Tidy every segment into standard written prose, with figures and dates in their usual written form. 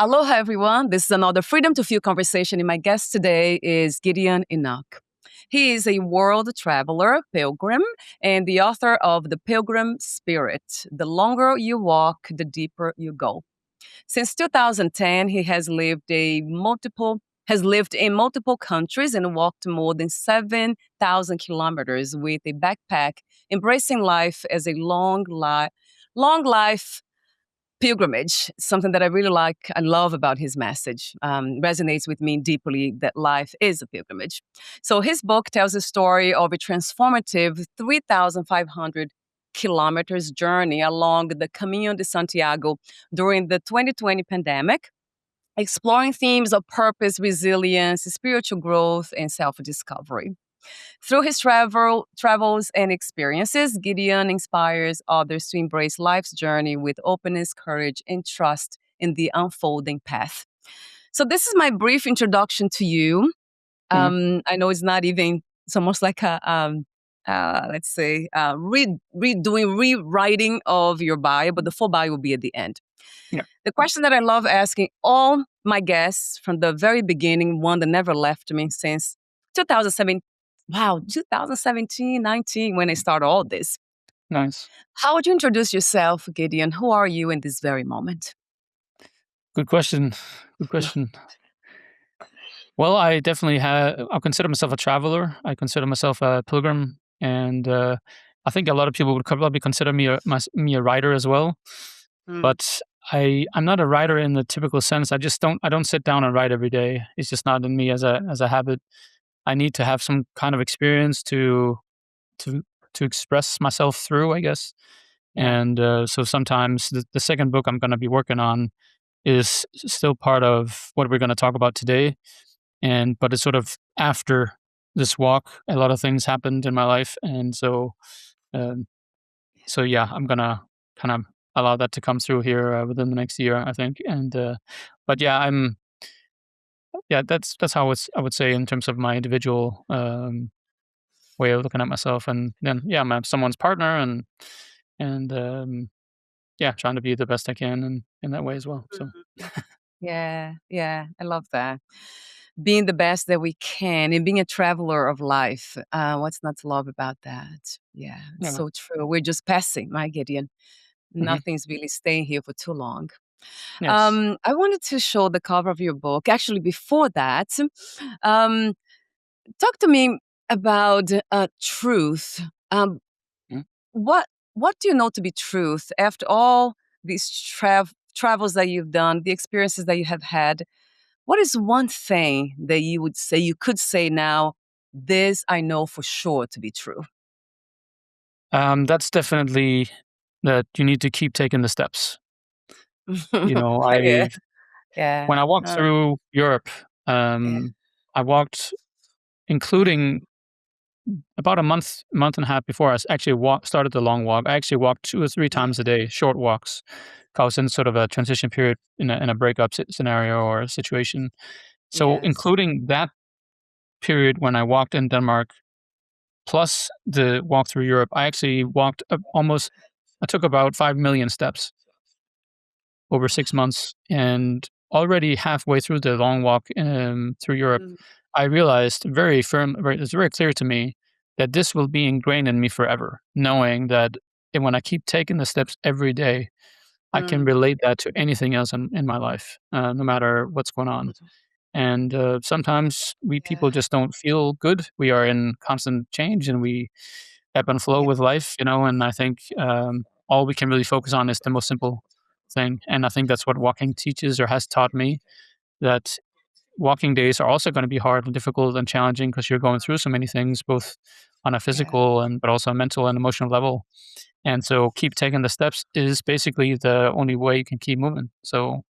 Aloha, everyone. This is another Freedom to Feel conversation, and my guest today is Gideon Enok. He is a world traveler, pilgrim, and the author of The Pilgrim Spirit. The longer you walk, the deeper you go. Since 2010, he has lived in multiple countries and walked more than 7,000 kilometers with a backpack, embracing life as a long life pilgrimage, something that I really like, I love about his message, resonates with me deeply that life is a pilgrimage. So his book tells the story of a transformative 3,500 kilometers journey along the Camino de Santiago during the 2020 pandemic, exploring themes of purpose, resilience, spiritual growth, and self-discovery. Through his travels and experiences, Gideon inspires others to embrace life's journey with openness, courage, and trust in the unfolding path. So, this is my brief introduction to you. Mhm. I know it's not even, it's almost like let's say, rewriting of your bio, but the full bio will be at the end. Yeah. The question that I love asking all my guests from the very beginning, one that never left me since 2007. Wow, 2017, 19, when I started all this. Nice. How would you introduce yourself, Gideon? Who are you in this very moment? Good question. Good question. Well, I consider myself a traveler. I consider myself a pilgrim, and I think a lot of people would probably consider me a writer as well. Mm, But I'm not a writer in the typical sense. I don't sit down and write every day. It's just not in me as a habit. I need to have some kind of experience to to express myself through, I guess. yeah. And so sometimes the second book I'm going to be working on is still part of what we're going to talk about today. And but it's sort of after this walk, a lot of things happened in my life, and um, so yeah, I'm gonna kind of allow that to come through here within the next year, I think. And but yeah, that's how I would say in terms of my individual way of looking at myself, and then yeah, I'm someone's partner, and yeah, trying to be the best I can in that way as well. So Mhm. Yeah, yeah, I love that. Being the best that we can and being a traveler of life. What's not to love about that? Yeah, it's yeah, so true. We're just passing, my Gideon. hmm Nothing's really staying here for too long. yes. I wanted to show the cover of your book. Actually, before that, um, talk to me about truth. Um, Mhm. what what do you know to be truth after all these travels that you've done, the experiences that you have had? What is one thing that you could say now? This I know for sure to be true. That's definitely that you need to keep taking the steps. You know, Yeah, I yeah, when I walked through Europe, yeah. I walked, including about a month and a half before actually started the long walk. I actually walked 2 or 3 times a day, short walks. I was in sort of a transition period in a breakup scenario or situation. So, Yes. including that period when I walked in Denmark, plus the walk through Europe, I actually walked almost. I took about 5 million steps over 6 months, and already halfway through the long walk through Europe, Mm, I realized it's very clear to me that this will be ingrained in me forever, knowing that when I keep taking the steps every day, I can mm, relate that to anything else in my life, no matter what's going on. And sometimes we people yeah, just don't feel good. We are in constant change, and we ebb and flow yeah, with life, you know. And I think all we can really focus on is the most simple thing. And I think that's what walking teaches or has taught me, that walking days are also going to be hard and difficult and challenging because you're going through so many things, both on a yeah. physical and but also a mental and emotional level. And so keep taking the steps is basically the only way you can keep moving. So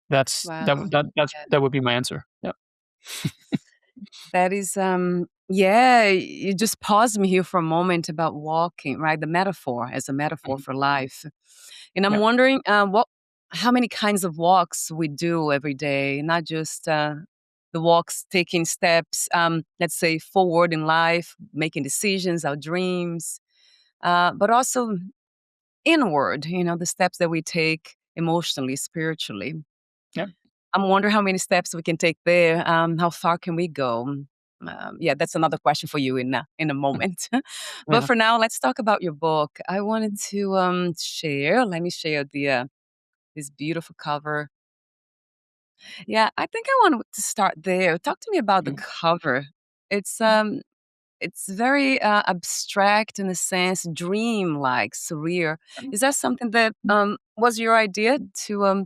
Wow. Yeah. that would be my answer. Yeah. That is, yeah, you just paused me here for a moment about walking, right? The metaphor as a metaphor Mhm. for life. And I'm Yeah. wondering how many kinds of walks we do every day, not just the walks, taking steps, let's say, forward in life, making decisions, our dreams, but also inward, the steps that we take emotionally, spiritually. Yeah. I'm wondering how many steps we can take there. How far can we go? Yeah, that's another question for you in a moment. But Yeah. for now, let's talk about your book. I wanted to share. Let me share the this beautiful cover. Yeah, I think I want to start there. Talk to me about the Mhm. cover. It's it's very abstract in a sense, dream-like, surreal. Is that something that was your idea to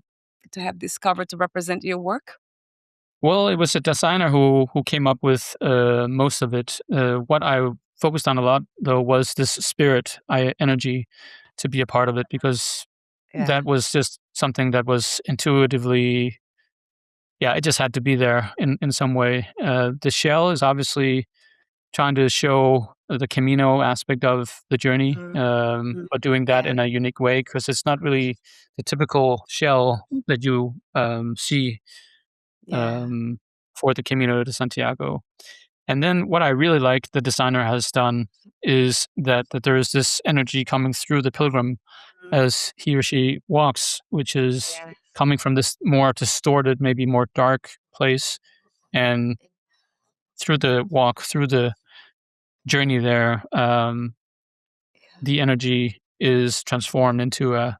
have this cover to represent your work? Well, it was a designer who came up with most of it. What I focused on a lot though was this spirit energy to be a part of it because that Yeah. was just something that was intuitively, yeah, it just had to be there in some way. The shell is obviously trying to show the Camino aspect of the journey, Mhm. Mhm. but doing that Yeah. in a unique way because it's not really the typical shell that you see Yeah. um, for the Camino de Santiago. And then what I really like the designer has done is that there is this energy coming through the pilgrim Mhm. as he or she walks, which is Yeah. coming from this more distorted, maybe more dark place. And through the walk, through the journey there, the energy is transformed into a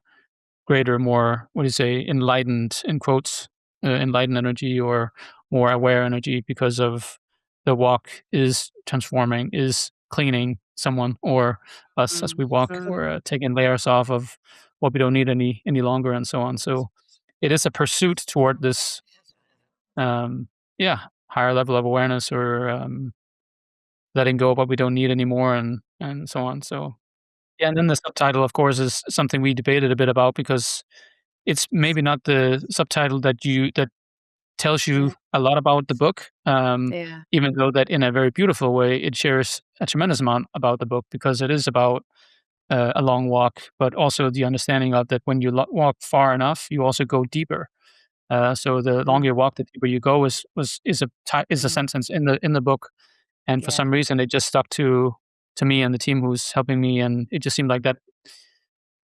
greater, more, what do you say, enlightened, in quotes, enlightened energy or more aware energy because of the walk is transforming, is cleaning someone or us as Mhm. we walk Mhm. or taking layers off of what we don't need any longer and so on. So it is a pursuit toward this, um, yeah, higher level of awareness or letting go of what we don't need anymore and so on. So yeah, and then the subtitle, of course, is something we debated a bit about because it's maybe not the subtitle that tells you Yeah. a lot about the book, Yeah. even though that in a very beautiful way, it shares a tremendous amount about the book because it is about a long walk, but also the understanding of that when you walk far enough, you also go deeper. So the Mhm. longer you walk, the deeper you go is a Mhm. sentence in the book, and for Yeah. some reason, it just stuck to me and the team who's helping me, and it just seemed like that,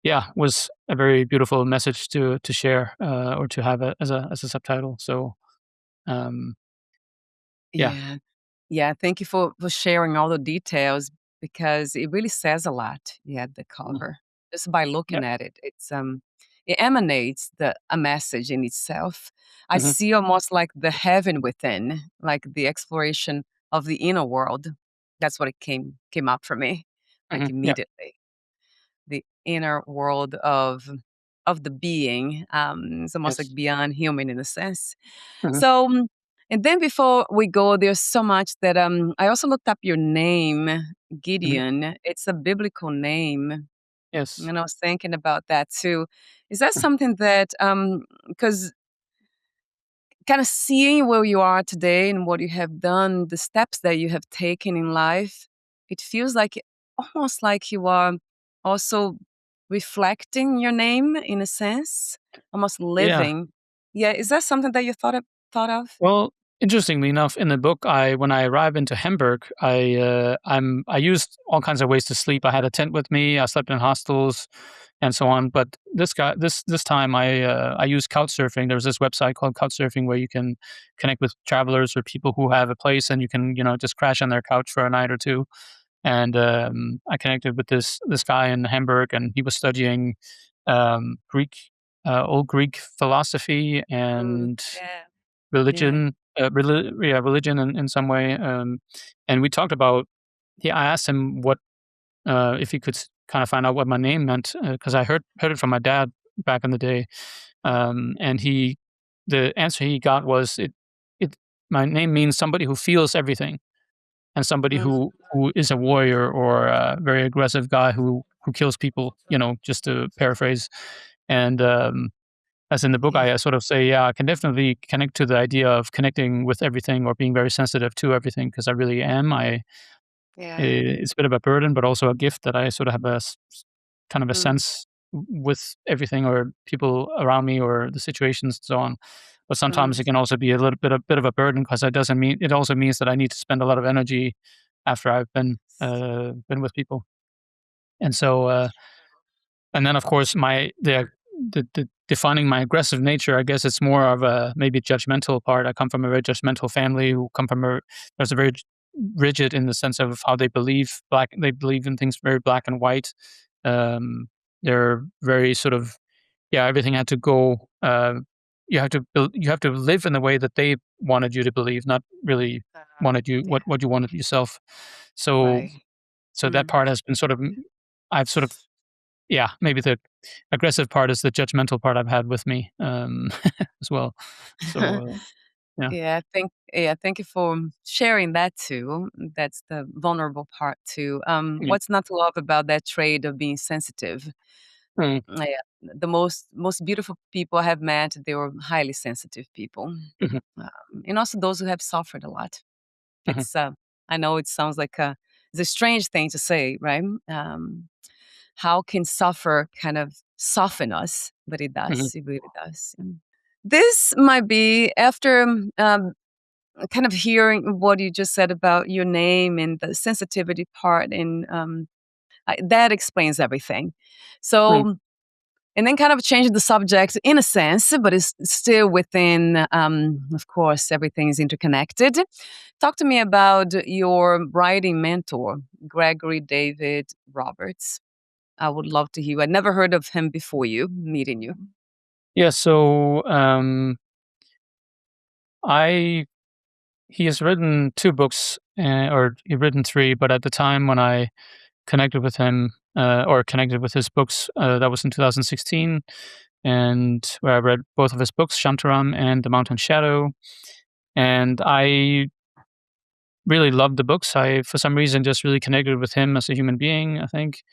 yeah, was a very beautiful message to share, or to have it as a subtitle. So, um, yeah. Yeah. Yeah, thank you for sharing all the details because it really says a lot. Yeah, the Mhm. cover. Just by looking Yep. at it, it emanates a message in itself. I Mhm. see almost like the heaven within, like the exploration of the inner world. That's what it came up for me, like Mhm. Yep. immediately. The inner world of the being. It's almost like Yes. beyond human in a sense. Mhm. So, and then before we go, there's so much that I also looked up your name, Mhm. Gideon. It's a biblical name, Yes. and I was thinking about that too. Is that Mhm. something that because kind of seeing where you are today and what you have done, the steps that you have taken in life, it feels like almost like you are also reflecting your name in a sense, almost Yeah. living. Yeah, is that something that you thought of? Well, interestingly enough, in the book, I when I arrived into Hamburg, I used all kinds of ways to sleep. I had a tent with me. I slept in hostels, and so on. But this time, I used couchsurfing. There's this website called Couchsurfing where you can connect with travelers or people who have a place, and you can just crash on their couch for a night or two. And I connected with this guy in Hamburg, and he was studying Greek, old Greek philosophy Mm, and yeah, yeah. religion in some way. And we talked about. Yeah, I asked him what if he could kind of find out what my name meant because I heard it from my dad back in the day, and the answer he got was it my name means somebody who feels everything and somebody Mm, who is a warrior or a very aggressive guy who kills people, just to paraphrase. And as in the book, yeah, I sort of say, yeah, I can definitely connect to the idea of connecting with everything or being very sensitive to everything because I really am. yeah. It's a bit of a burden, but also a gift that I sort of have kind of a Mm, sense with everything or people around me or the situations and so on. But sometimes mm. it can also be a bit of a burden because it also means that I need to spend a lot of energy after I've been with people. And so and then of course my the defining my aggressive nature, I guess it's more of a maybe judgmental part. I come from a very judgmental family who come from a there's a very rigid in the sense of how they believe they believe in things very black and white. They're very sort of yeah, everything had to go. You have to live in the way that they wanted you to believe, not really wanted you Yeah. what you wanted yourself. So Right. so that Mm. part has been sort of I've sort of yeah, maybe the aggressive part is the judgmental part I've had with me, as well. So, yeah. Yeah, thank you for sharing that too. That's the vulnerable part too. Yeah. What's not to love about that trait of being sensitive? Mm, Yeah, the most beautiful people I have met, they were highly sensitive people, mhm, and also those who have suffered a lot. mhm, It's I know it sounds like it's a strange thing to say, right? How can suffer kind of soften us? But it mhm, does. It really does. This might be after kind of hearing what you just said about your name and the sensitivity part, and that explains everything. mm. So, and then kind of change the subject in a sense, but it's still within, of course, everything is interconnected. Talk to me about your writing mentor, Gregory David Roberts. I would love to hear. I'd never heard of him before you meeting you. Yeah, so, I he has written 2 books, or he written 3, but at the time when I connected with him, or connected with his books, that was in 2016, and where I read both of his books, Shantaram and The Mountain Shadow, and I really loved the books. I, for some reason, just really connected with him as a human being, I think,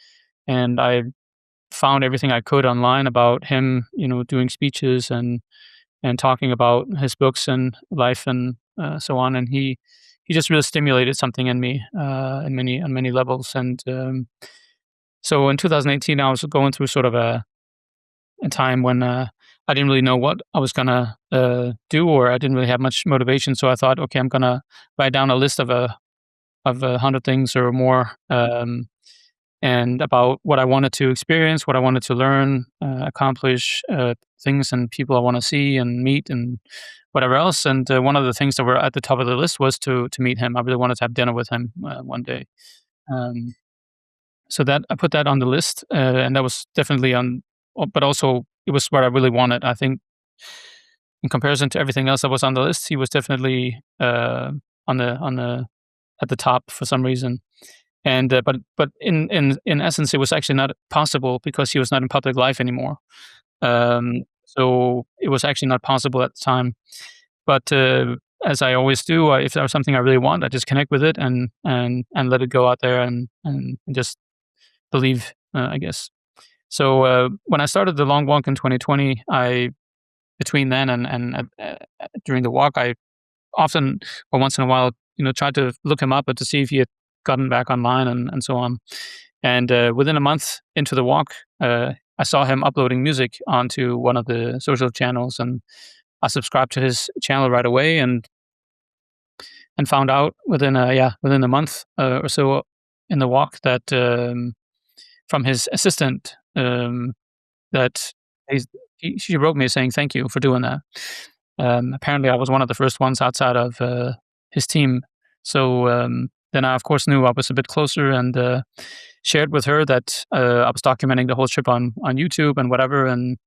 and I found everything I could online about him, doing speeches and talking about his books and life and so on. And he just really stimulated something in me in many on many levels. And so in 2018, I was going through sort of a time when I didn't really know what I was gonna do, or I didn't really have much motivation. So I thought, okay, I'm gonna write down a list of 100 things or more. And about what I wanted to experience, what I wanted to learn, accomplish, things and people I want to see and meet and whatever else. And one of the things that were at the top of the list was to meet him. I really wanted to have dinner with him one day. Um, so that I put that on the list, and that was definitely on. But also, it was what I really wanted. I think, in comparison to everything else that was on the list, he was definitely on the at the top for some reason. And but in essence, it was actually not possible because he was not in public life anymore. So it was actually not possible at the time. But as I always do, if there's something I really want, I just connect with it and let it go out there and just believe, I guess. So when I started the long walk in 2020, I between then and during the walk, I often or once in a while, tried to look him up, but to see if he had gotten back online and so on. And within a month into the walk, I saw him uploading music onto one of the social channels, and I subscribed to his channel right away, and found out within a month or so in the walk that from his assistant that he's, she wrote me saying thank you for doing that. Apparently, I was one of the first ones outside of his team. So then I, of course, knew I was a bit closer and shared with her that I was documenting the whole trip on YouTube and whatever. And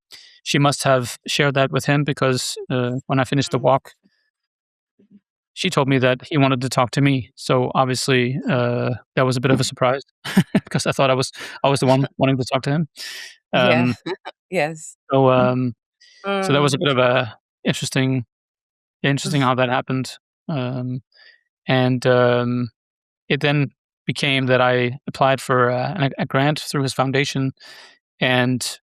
she must have shared that with him because when I finished the walk, she told me that he wanted to talk to me. So obviously, that was a bit of a surprise because I thought I was the one wanting to talk to him. Yeah. Um, Yes. so um, so that was a Mm. bit of a interesting how that happened. Um, and it then became that I applied for a grant through his foundation, and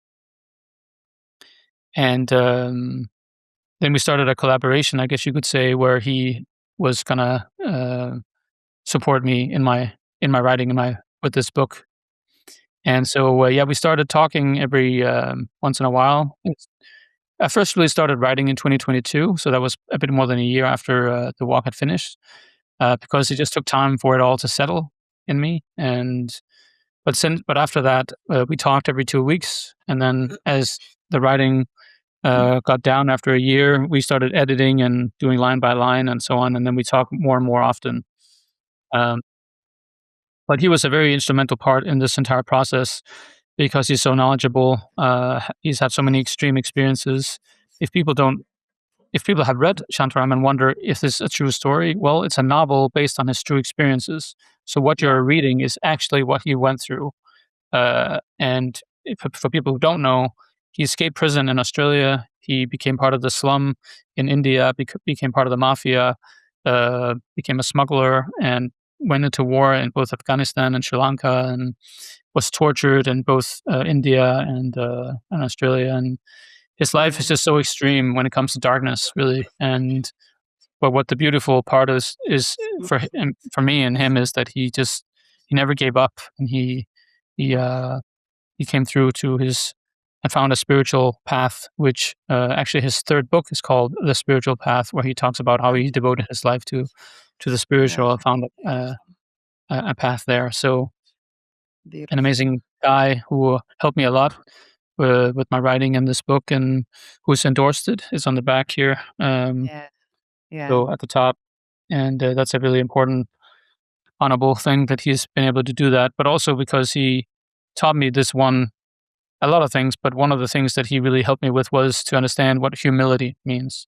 and then we started a collaboration, I guess you could say, where he was gonna support me in my writing in my with this book. And so yeah, we started talking every once in a while. I first really started writing in 2022, so that was a bit more than a year after the walk had finished, because it just took time for it all to settle in me. And but after that, we talked every 2 weeks, and then as the writing got down after a year. We started editing and doing line by line and so on, and then we talk more and more often. Um, but he was a very instrumental part in this entire process because he's so knowledgeable. He's had so many extreme experiences. If people don't, if people have read Shantaram and wonder if this is a true story, well, it's a novel based on his true experiences. So what Yeah. you're reading is actually what he went through. And for people who don't know, he escaped prison in Australia. He became part of the slum in India, became part of the mafia, became a smuggler, and went into war in both Afghanistan and Sri Lanka, and was tortured in both India and Australia. And his life is Yeah. just so extreme when it comes to darkness, really. And but what the beautiful part is for him, for me and him, is that he never gave up, and he he came through to his and found a spiritual path, which actually his third book is called The Spiritual Path, where he talks about how he devoted his life to the Yeah. spiritual and found Beautiful. a path there. So an Beautiful. amazing guy who helped me a lot with my writing in this book, and who's endorsed it. It's on the back here, Yeah. Yeah. so at the top, and that's a really important, honorable thing that he's been able to do that. But also because he taught me this one a lot of things, but one of the things that he really helped me with was to understand what humility means.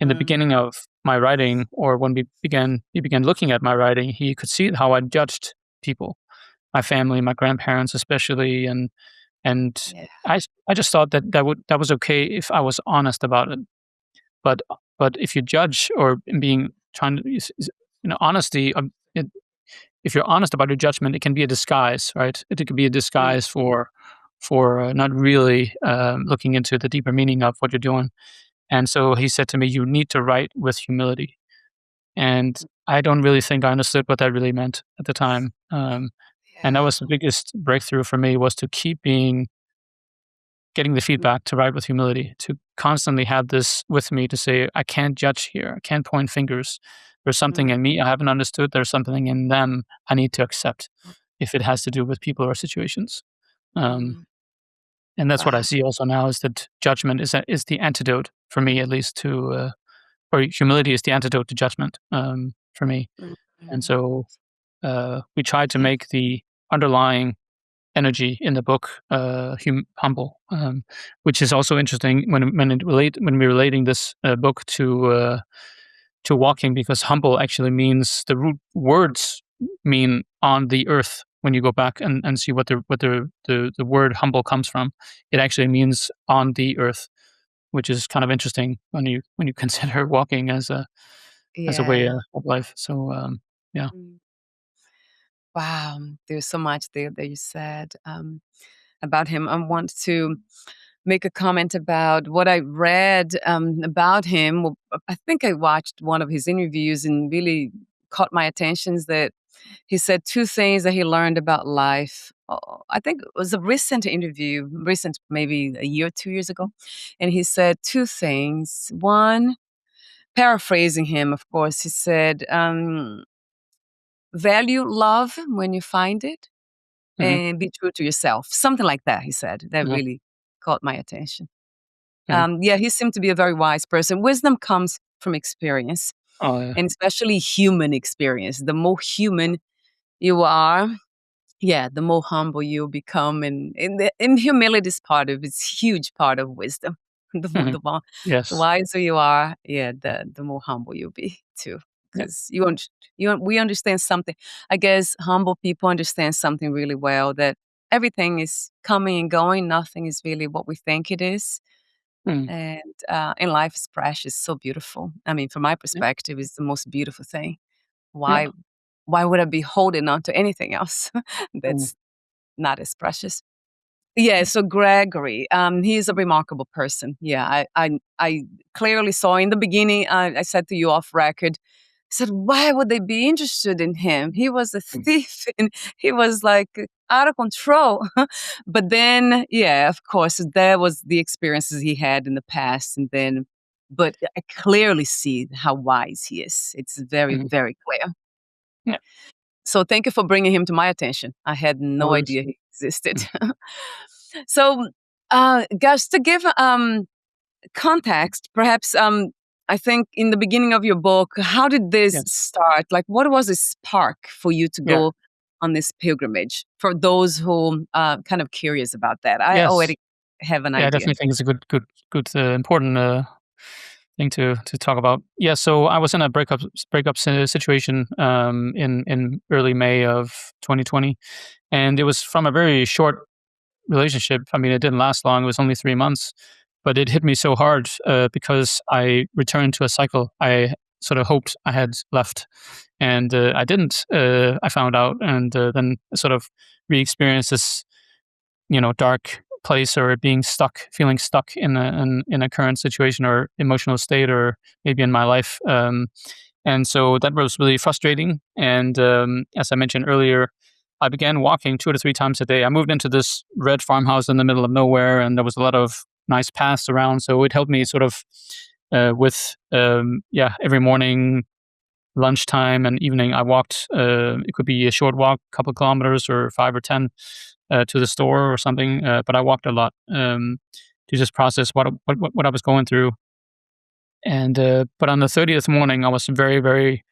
In the Mm. beginning of my writing, or when he began looking at my writing, he could see how I judged people, my family, my grandparents especially, and Yeah. I just thought that that was okay if I was honest about it. But if you judge, or being trying to honesty, it, if you're honest about your judgment, it can be a disguise, right? It could be a Mm. disguise for not really looking into the deeper meaning of what you're doing. And so he said to me, "You need to write with humility." And I don't really think I understood what that really meant at the time. And that Yeah. was the biggest breakthrough for me, was to keep getting the Mm. feedback to write with humility, to constantly have this with me to say, I can't judge here. I can't point fingers. There's something Mm. in me I haven't understood. There's something in them I need to accept if it has to do with people or situations. Um, Mm. and that's what I Wow. see also now, is that judgment is the antidote for me, at least, or humility is the antidote to judgment, for me. Mm. And Mm. so we tried to make the underlying energy in the book humble, which is also interesting when we're relating this book to walking, because humble actually means, the root words mean on the earth. When you go back and see what the word humble comes from, it actually means on the earth, which is kind of interesting when you consider walking as a way Yeah. of life. So yeah. Mm. Wow. There's so much there that you said about him. I want to make a comment about what I read about him. Well, I think I watched one of his interviews and really caught my attention, is that he said two things that he learned about life. I think it was a recent interview, recent, maybe a year, 2 years ago. And he said two things. One, paraphrasing him, of course, he said, value love when you find it Hmm. and be true to yourself. Something like that, he said. That Yeah. really caught my attention. Okay. Yeah, he seemed to be a very wise person. Wisdom comes from experience, Oh yeah. and especially human experience. The more human you are, yeah, the more humble you'll become, and humility is part of it's huge part of wisdom. Hmm. The Yes. wiser you are, yeah, the more humble you'll be too, Yeah. because we understand something. I guess humble people understand something really well, that everything is coming and going. Nothing is really what we think it is, Mm. and life is precious, so beautiful. I mean, from my Yeah. perspective, it's the most beautiful thing. Yeah. Why why would I be holding on to anything else Mm. that's not as precious? Yeah, so Gregory, he's a remarkable person. Yeah, I clearly saw in the beginning, I said to you off record, I said, why would they be interested in him? He was a Mm. thief and he was like out of control. But then, yeah, of course, there was the experiences he had in the past. And then, but I clearly see how wise he is. It's very, Mhm. very clear. Yeah. So thank you for bringing him to my attention. I had No no worries. idea he existed. Mm. So, guys, to give context, perhaps, I think in the beginning of your book, how did this Yes. start? Like, what was a spark for you to Yeah. go on this pilgrimage? For those who kind of curious about that, I Yes. already have an Yeah, I idea. definitely think it's a good, important thing to talk about. Yeah, so I was in a breakup situation in early May of 2020, and it was from a very short relationship. I mean, it didn't last long. It was only 3 months, but it hit me so hard because I returned to a cycle I sort of hoped I had left, and I didn't. I found out, and then sort of re-experienced this, dark place, or being stuck, feeling stuck in a current situation or emotional state, or maybe in my life. And so that was really frustrating. And as I mentioned earlier, I began walking 2 to 3 times a day. I moved into this red farmhouse in the middle of nowhere, and there was a lot of nice paths around. So it helped me sort of with, yeah, every morning, lunchtime, and evening. I walked. It could be a short walk, a couple of kilometers, or 5 or 10 to the store or something. But I walked a lot to just process what I was going through. And but on the 30th morning, I was very, very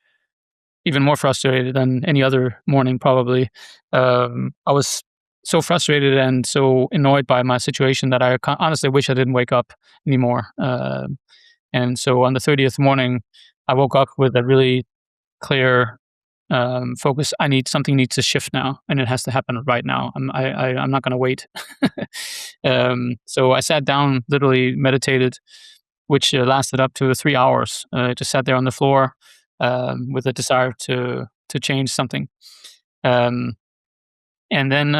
even more frustrated than any other morning, probably. I was so frustrated and so annoyed by my situation that I honestly wish I didn't wake up anymore. And so on the 30th morning, I woke up with a really clear focus. Something needs to shift now, and it has to happen right now. I'm not going to wait. So I sat down, literally meditated, which lasted up to 3 hours. Just sat there on the floor with a desire to change something. Um, and then,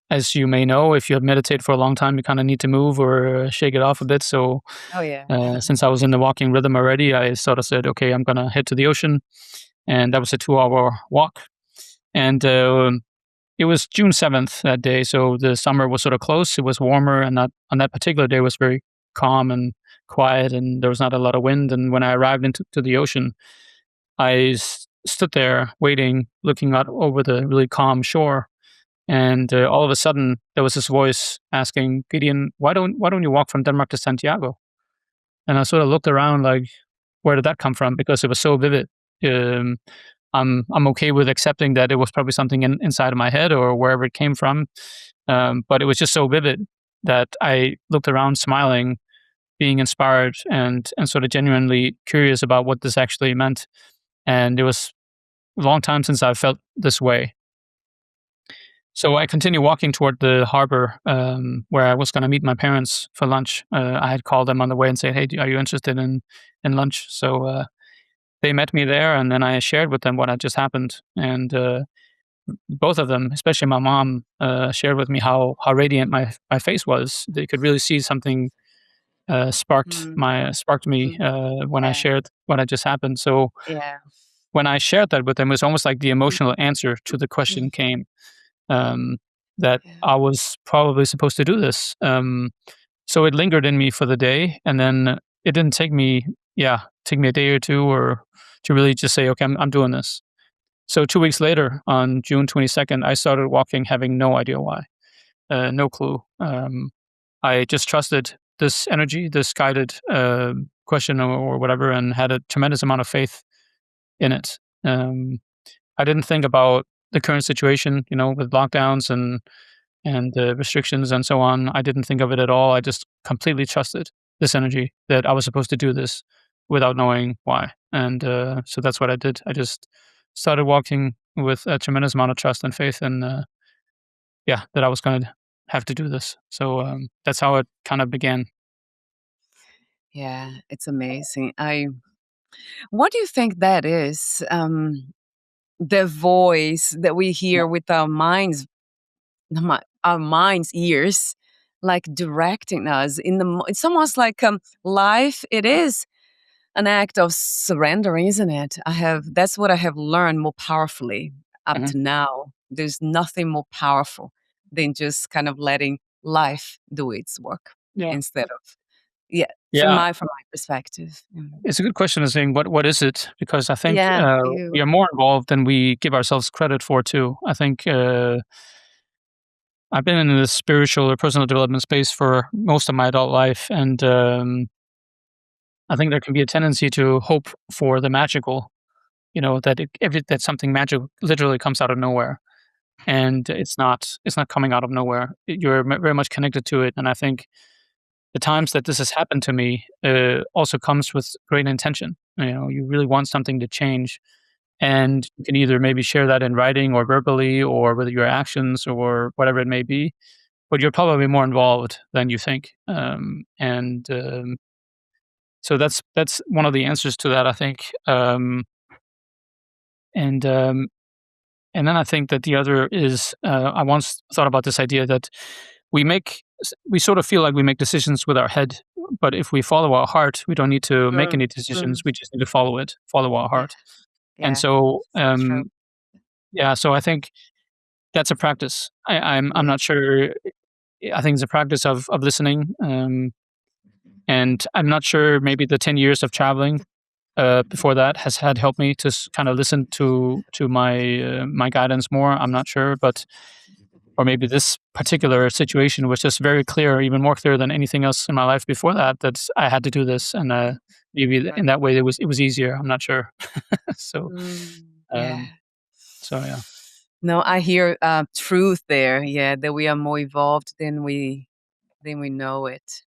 as you may know, if you meditate for a long time, you kind of need to move or shake it off a bit. So Oh yeah. since I was in the walking rhythm already, I sort of said, okay, I'm going to head to the ocean. And that was a 2 hour walk. And it was June 7th that day. So the summer was sort of close. It was warmer. And on that particular day, it was very calm and quiet. And there was not a lot of wind. And when I arrived into the ocean, I stood there waiting, looking out over the really calm shore. And all of a sudden, there was this voice asking, Gideon, why don't you walk from Denmark to Santiago? And I sort of looked around like, where did that come from? Because it was so vivid. Um, I'm okay with accepting that it was probably something inside of my head or wherever it came from, but it was just so vivid that I looked around, smiling, being inspired, and sort of genuinely curious about what this actually meant. And it was a long time since I felt this way. So I continued walking toward the harbor where I was going to meet my parents for lunch. I had called them on the way and said, "Hey, are you interested in lunch?" So they met me there, and then I shared with them what had just happened. And both of them, especially my mom, shared with me how radiant my face was. They could really see something Mm, sparked me mm, when I yeah. shared what had just happened. So Yeah. when I shared that with them, it was almost like the Mm, emotional answer to the mm, question came, um, that yeah. I was probably supposed to do this. So it lingered in me for the day, and then it didn't take me a day or two, or to really just say, okay, I'm doing this. So 2 weeks later, on June 22nd, I started walking, having no idea why, no clue. I just trusted this energy, this guided question, or whatever, and had a tremendous amount of faith in it. I didn't think about the current situation, with lockdowns and restrictions and so on. I didn't think of it at all. I just completely trusted this energy that I was supposed to do this without knowing why. And so that's what I did. I just started walking with a tremendous amount of trust and faith, and yeah, that I was going to have to do this. So that's how it kind of began. Yeah, it's amazing. What do you think that is? The voice that we Yeah. hear with our minds, our minds' ears, like directing us in it's almost like life. It is an act of surrendering, isn't it? That's what I have learned more powerfully up Mhm. to now. There's nothing more powerful than just kind of letting life do its work Yeah. instead of, yeah, Yeah. from my perspective. Mm. It's a good question of saying what is it? Because I think Yeah, for you. we are more involved than we give ourselves credit for too. I think I've been in the spiritual or personal development space for most of my adult life, and I think there can be a tendency to hope for the magical, that that something magical literally comes out of nowhere, and it's not coming out of nowhere. You're very much connected to it, and I think the times that this has happened to me also comes with great intention. You really want something to change, and you can either maybe share that in writing or verbally or with your actions or whatever it may be. But you're probably more involved than you think, and so that's one of the answers to that, I think. And and then I think that the other is I once thought about this idea that we sort of feel like we make decisions with our head, but if we follow our heart, we don't need to make Mm, any decisions. mm, We just need to follow it, follow our yeah, heart. And yeah, so, so true. yeah, so I think that's a practice. I'm Yeah. not sure. I think it's a practice of listening, and I'm not sure. Maybe the 10 years of traveling before that has had helped me to kind of listen to my guidance more. I'm not sure, but or maybe this particular situation was just very clear, even more clear than anything else in my life before that. That I had to do this, and maybe Right. in that way it was easier. I'm not sure. so Yeah. um, so yeah. No, I hear truth there. Yeah, that we are more evolved than we know it.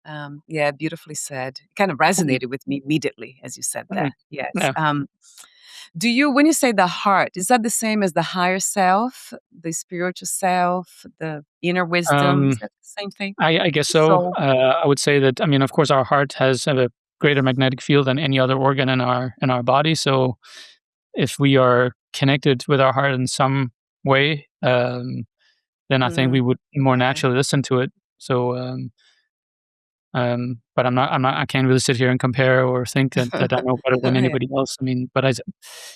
Yeah, beautifully said. Kind of Mm, resonated with me immediately as you said mm, that. Yes. yeah. Do you, when you say the heart, is that the same as the higher self, the spiritual self, the inner wisdom? Is Um, that the same thing? I guess The so. soul. I would say that. I mean, of course, our heart has a greater magnetic field than any other organ in our body. So if we are connected with our heart in some way, then I think we Mm, would more yeah. naturally listen to it. So, but I can't really sit here and compare or think that I know better than Yeah. anybody else. I mean, but it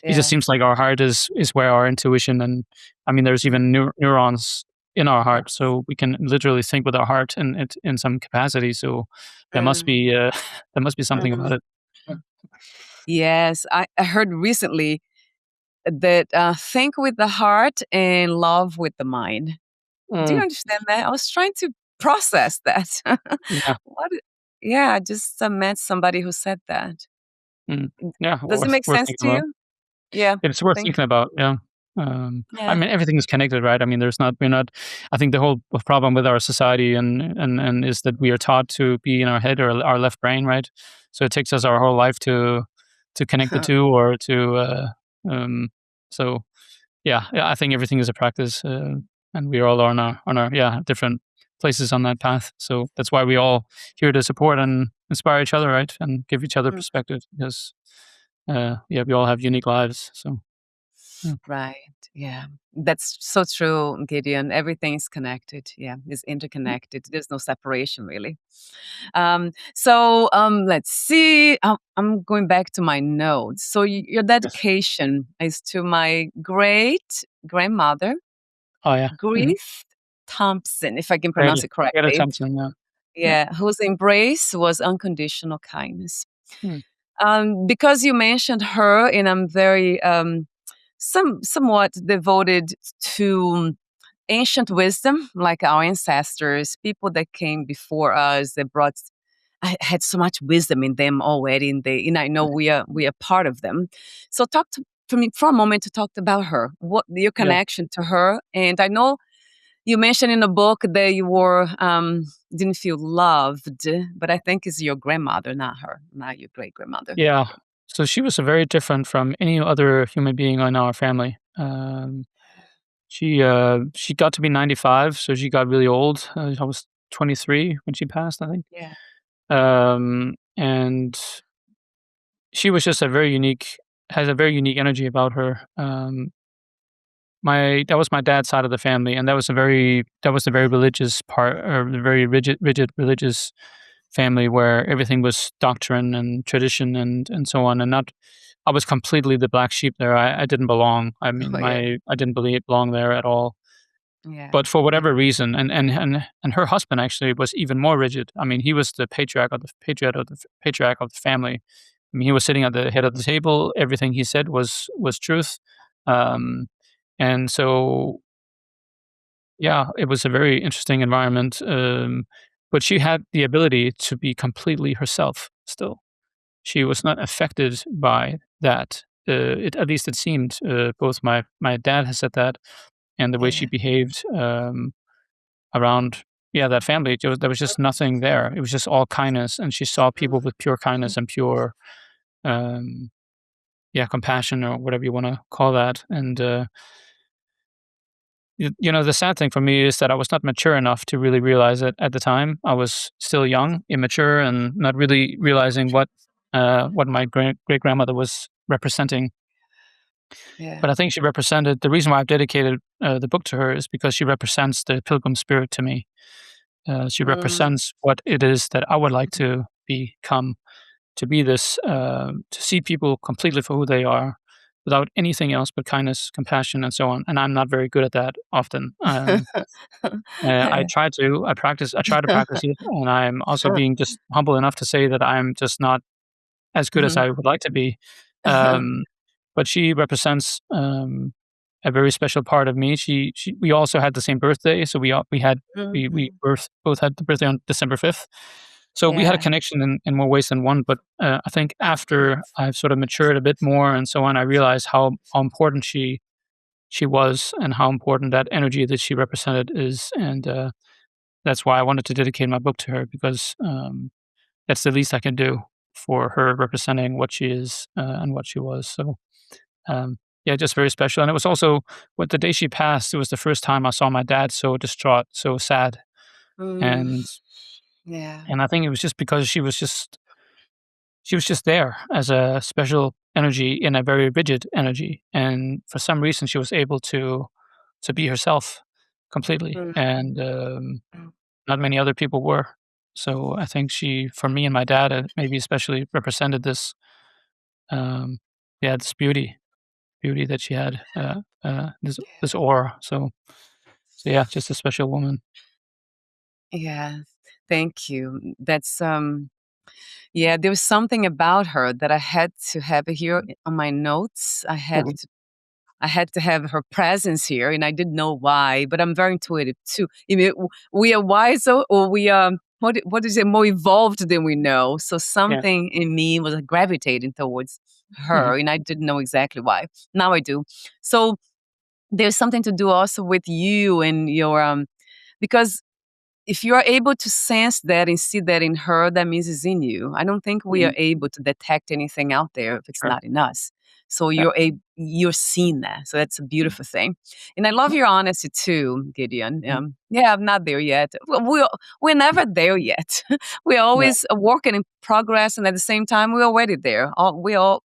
just Yeah. seems like our heart is where our intuition and I mean, there's even neurons in our heart, so we can literally think with our heart in some capacity. So there must Mm, be there must be something about mm. it. Yes, I heard recently that think with the heart and love with the mind. Do you Mm, understand that? I was trying to process that. yeah, What? Yeah, I just met somebody who said that. mm, yeah, Does it make worth sense thinking to about. you? Yeah, It's worth think. thinking about, yeah. I Yeah. mean, everything is connected, right? I mean, we're not. I think the whole problem with our society and is that we are taught to be in our head or our left brain, right? So it takes us our whole life to connect the two, or to. Um, so yeah, I think everything is a practice, and we all are on our different places on that path. So that's why we all here to support and inspire each other, right, and give each other Mm, perspective because yeah, we all have unique lives. So yeah. right. Yeah. That's so true, Gideon. Everything is connected. Yeah, it's interconnected. There's no separation really. Let's see. I'm going back to my notes. So your Yes. dedication is to my great grandmother, Oh, yeah. Mhm. Grief Thompson, if I can pronounce Greta it Greta correctly. Thompson, yeah. Yeah. Yeah, whose embrace was unconditional kindness. Mm. Because you mentioned her, and I'm very somewhat devoted to ancient wisdom, like our ancestors, people that came before us that brought I had so much wisdom in them already, and I know we are part of them. So talk to me for a moment to talk about her. What your Yeah. connection to her? And I know you mentioned in the book that you were didn't feel loved, but I think it's your grandmother, not her, not your great grandmother. Yeah. So she was very different from any other human being in our family. She got to be 95, so she got really old. I was 23 when she passed, I think. Yeah. And she was just a very unique has a very unique energy about her. My That was my dad's side of the family, and that was the very religious part, or the very rigid religious family where everything was doctrine and tradition and so on, and not. I was completely the black sheep there. I didn't belong. I mean, Oh, yeah. I didn't belong there at all. Yeah. But for Yeah. whatever reason, and her husband actually was even more rigid. I mean, he was the patriarch of the family. I mean, he was sitting at the head of the table. Everything he said was truth. Um, and so yeah, it was a very interesting environment, but she had the ability to be completely herself still. she was not affected by that. At least it seemed. Both my dad has said that, and the way she Yeah. behaved around, yeah, that family. There was just nothing there. It was just all kindness, and she saw people with pure kindness and pure, um, yeah, compassion or whatever you want to call that. And the sad thing for me is that I was not mature enough to really realize it at the time. I was still young, immature, and not really realizing what my great grandmother was representing. Yeah. But I think she represented the reason why I've dedicated the book to her is because she represents the Pilgrim Spirit to me. She Mm. represents what it is that I would like to become, to be this, to see people completely for who they are, without anything else but kindness, compassion, and so on. And I'm not very good at that often. I Yeah. try to, I try to practice it, and I'm also being just humble enough to say that I'm just not as good as Mhm. I would like to be. Um, but she represents a very special part of me. We also had the same birthday, so we Mhm. both had the birthday on December 5th. So we had a Yeah. connection in more ways than one. But I think after I've sort of matured a bit more and so on, I realized how important she was and how important that energy that she represented is. And that's why I wanted to dedicate my book to her, because that's the least I can do for her representing what she is, and what she was. So, yeah, just very special. And it was also what the day she passed, it was the first time I saw my dad so distraught, so sad. Mm. And Yeah. I think it was just because she was just there as a special energy in a very rigid energy. And for some reason she was able to be herself completely. Mhm. And not many other people were. So I think she, for me and my dad, maybe especially represented this, um, yeah, this beauty that she had, this aura. So yeah, just a special woman. Yeah. Thank you. That's, yeah, there was something about her that I had to have here on my notes. Mhm. I had to have her presence here, and I didn't know why, but I'm very intuitive too. You know, we are wiser, or we are what is it, more evolved than we know. So Yeah. something in me was gravitating towards Mhm. her, and I didn't know exactly why. Now I do. So there's something to do also with you and your because if you are able to sense that and see that in her, that means it's in you. I don't think we are Mhm. able to detect anything out there if it's Sure. not in us. So Yeah. you're seeing that. So that's a beautiful thing. And I love your honesty too, Gideon. Mhm. Yeah, I'm not there yet. We're never there yet. We're Yeah. always working in progress, and at the same time, we're already there. We are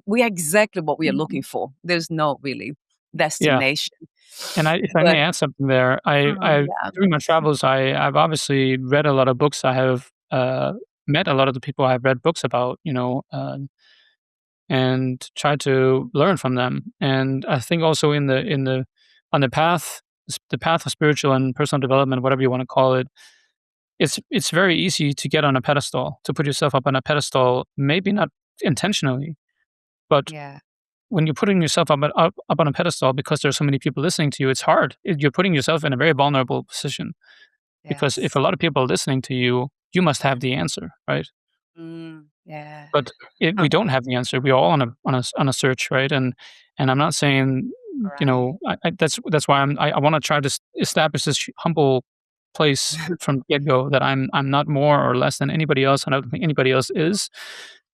exactly what we are looking for. There's no really Yeah. destination. And if I But may add something there, I yeah, during my travels, I've obviously read a lot of books. I have met a lot of the people I've read books about, and tried to learn from them. And I think also in the on the path, the path of spiritual and personal development, whatever you want to call it, it's very easy to get on a pedestal, to put yourself up on a pedestal, maybe not intentionally, but yeah, when you're putting yourself up on a pedestal because there's so many people listening to you, it's hard. You're putting yourself in a very vulnerable position, because if a yes. lot of people are listening to you, you must have the answer, right? Yeah. But we don't have the answer. We're all on a search, right? And I'm not saying, Right. that's why I want to try to establish this humble place from the get go, that I'm not more or less than anybody else, and I don't think anybody else is.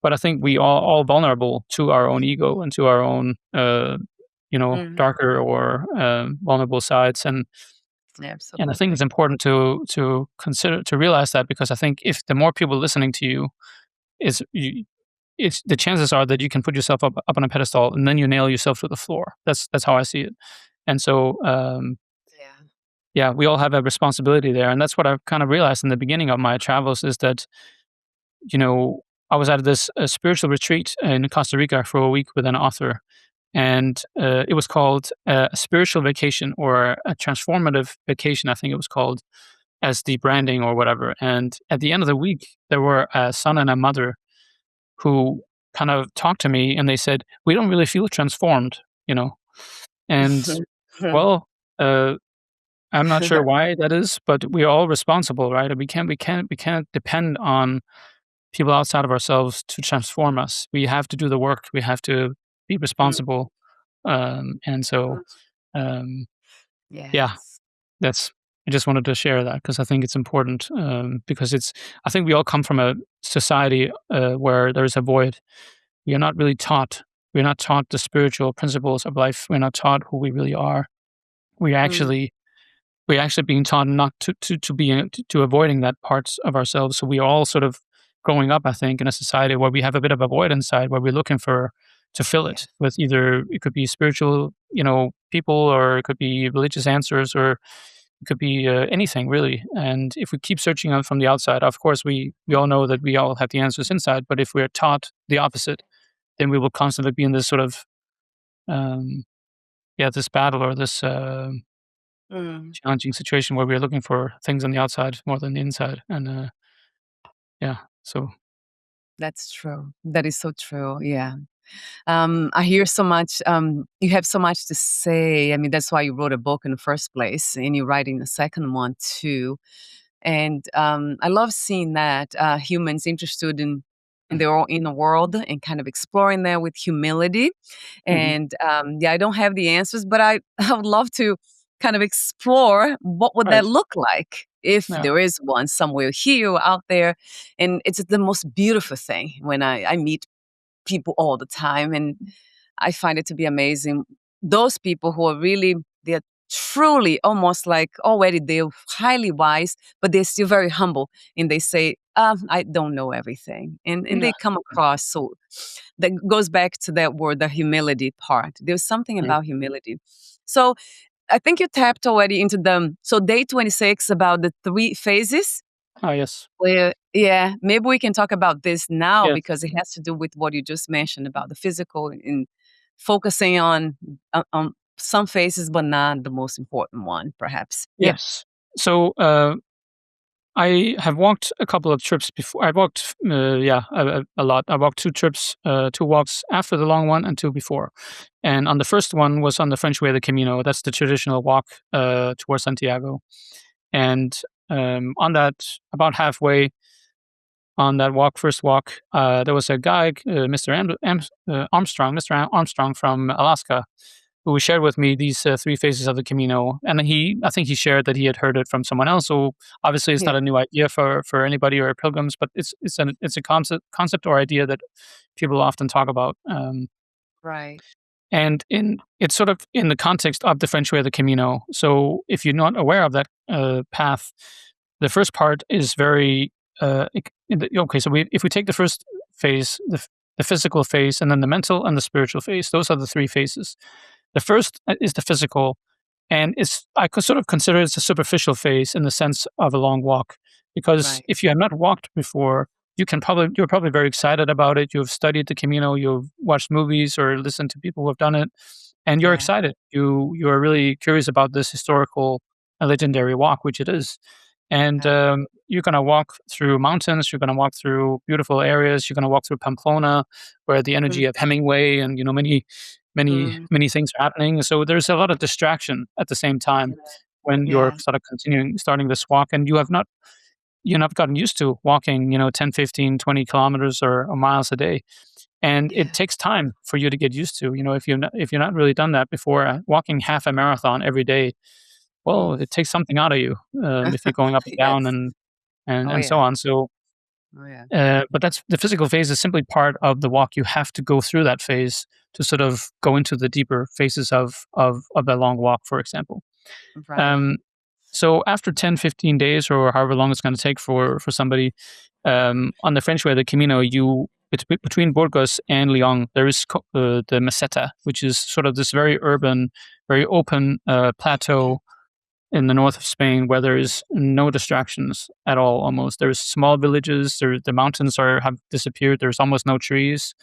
But I think we all vulnerable to our own ego and to our own, Mhm. darker or vulnerable sides. And I think it's Absolutely. important to consider, to realize that, because I think if the more people listening to you, is you, it's the chances are that you can put yourself up on a pedestal, and then you nail yourself to the floor. That's how I see it. And so, Yeah. yeah, we all have a responsibility there, and that's what I kind of realized in the beginning of my travels, is that, you know I was at this spiritual retreat in Costa Rica for a week with an author, and it was called a spiritual vacation, or a transformative vacation, I think it was called, as the branding or whatever. And at the end of the week, there were a son and a mother who kind of talked to me, and they said, "We don't really feel transformed," you know? And, well, uh, I'm not sure why that is, but we're all responsible, right? We can't depend on people outside of ourselves to transform us. We have to do the work. We have to be Mm, responsible. And so, mm. um, yeah, Yes. that's. I just wanted to share that because I think it's important. Because it's. I think we all come from a society where there is a void. We are not really taught. We're not taught the spiritual principles of life. We're not taught who we really are. We Mm, actually we're actually being taught not to be to avoiding that parts of ourselves. So we are all sort of growing up, I think, in a society where we have a bit of a void inside, where we're looking for to fill yeah. it with either it could be spiritual, people, or it could be religious answers, or it could be anything really. And if we keep searching out from the outside, of course, we all know that we all have the answers inside. But if we're taught the opposite, then we will constantly be in this sort of um, this battle or this. Mm, Challenging situation where we're looking for things on the outside more than the inside, and, yeah, so that's true. That is so true. Yeah. I hear so much. You have so much to say. I mean, that's why you wrote a book in the first place, and you're writing the second one too. And I love seeing that humans interested in their own inner world and kind of exploring that with humility. mhm, And yeah, I don't have the answers, but I I would love to kind of explore what would that right, look like if yeah, there is one somewhere here or out there. And it's the most beautiful thing when I meet people all the time, and I find it to be amazing. Those people who are really they're truly almost like already they're highly wise, but they're still very humble, and they say, "I don't know everything," and yeah, they come across so that goes back to that word, the humility part. There's something mm, about humility. So I think you tapped already into the so day 26 about the three phases yes, well, yeah, maybe we can talk about this now yes, because it has to do with what you just mentioned about the physical and focusing on some phases, but not the most important one, perhaps. Yeah. yes. So, I have walked a couple of trips before. I walked, a lot. I walked 2 trips, 2 walks after the long one and 2 before, and on the first one was on the French Way, the Camino. That's the traditional walk, towards Santiago, and, on that about halfway on that walk, first walk, there was a guy, Mr. Armstrong from Alaska, who shared with me these 3 phases of the Camino. And I think he shared that he had heard it from someone else. So obviously, it's Yeah. not a new idea for anybody or pilgrims, but it's a concept or idea that people often talk about. Right. And it's sort of in the context of the French Way of the Camino. So if you're not aware of that path, the first part is very okay. So if we take the first phase, the physical phase, and then the mental and the spiritual phase, those are the 3 phases. The first is the physical, and it's I could sort of consider it as a superficial phase in the sense of a long walk, because Right. if you have not walked before, you're probably very excited about it. You've studied the Camino, you've watched movies or listened to people who have done it, and you're Yeah. excited. You are really curious about this historical and legendary walk, which it is. And Yeah. you're gonna walk through mountains. You're gonna walk through beautiful areas. You're gonna walk through Pamplona, where the energy Mm, of Hemingway and mm, many things are happening. So there's a lot of distraction at the same time when you're yeah. sort of starting this walk, and you're not gotten used to walking, 10, 15, 20 kilometers or miles a day. And it Yeah. takes time for you to get used to. If you're not really done that before, walking half a marathon every day, well, Mm. it takes something out of you, if you're going up and down Yes. Oh and so yeah. on. So, Oh yeah. but that's the physical phase is simply part of the walk. You have to go through that phase to sort of go into the deeper phases of a long walk, for example. Right. Um, so after 10, 15 days or however long it's going to take for somebody, on the French way, the Camino, it's between Burgos and Lyon, there is the Meseta, which is sort of this very urban, very open plateau in the north of Spain where there is no distractions at all. Almost there's small villages. The mountains have disappeared. There's almost no trees,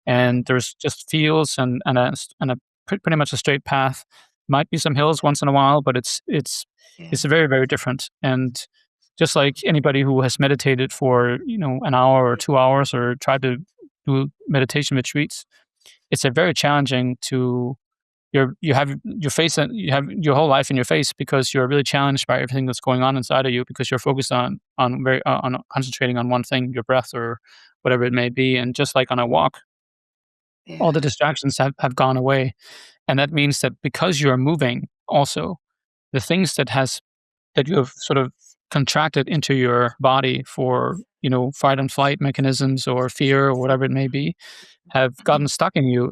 Yeah. and there's just fields and a pretty much a straight path. Might be some hills once in a while, but Yeah. it's very very different. And just like anybody who has meditated for an hour or 2 hours or tried to do meditation retreats, it's a very challenging to you have your face and you have your whole life in your face because you're really challenged by everything that's going on inside of you because you're focused on concentrating on one thing, your breath or whatever it may be. And just like on a walk, all the Yeah. distractions have gone away. And that means that because you're moving also, the things that you have sort of contracted into your body for, fight and flight mechanisms or fear or whatever it may be, have Mhm. gotten stuck in you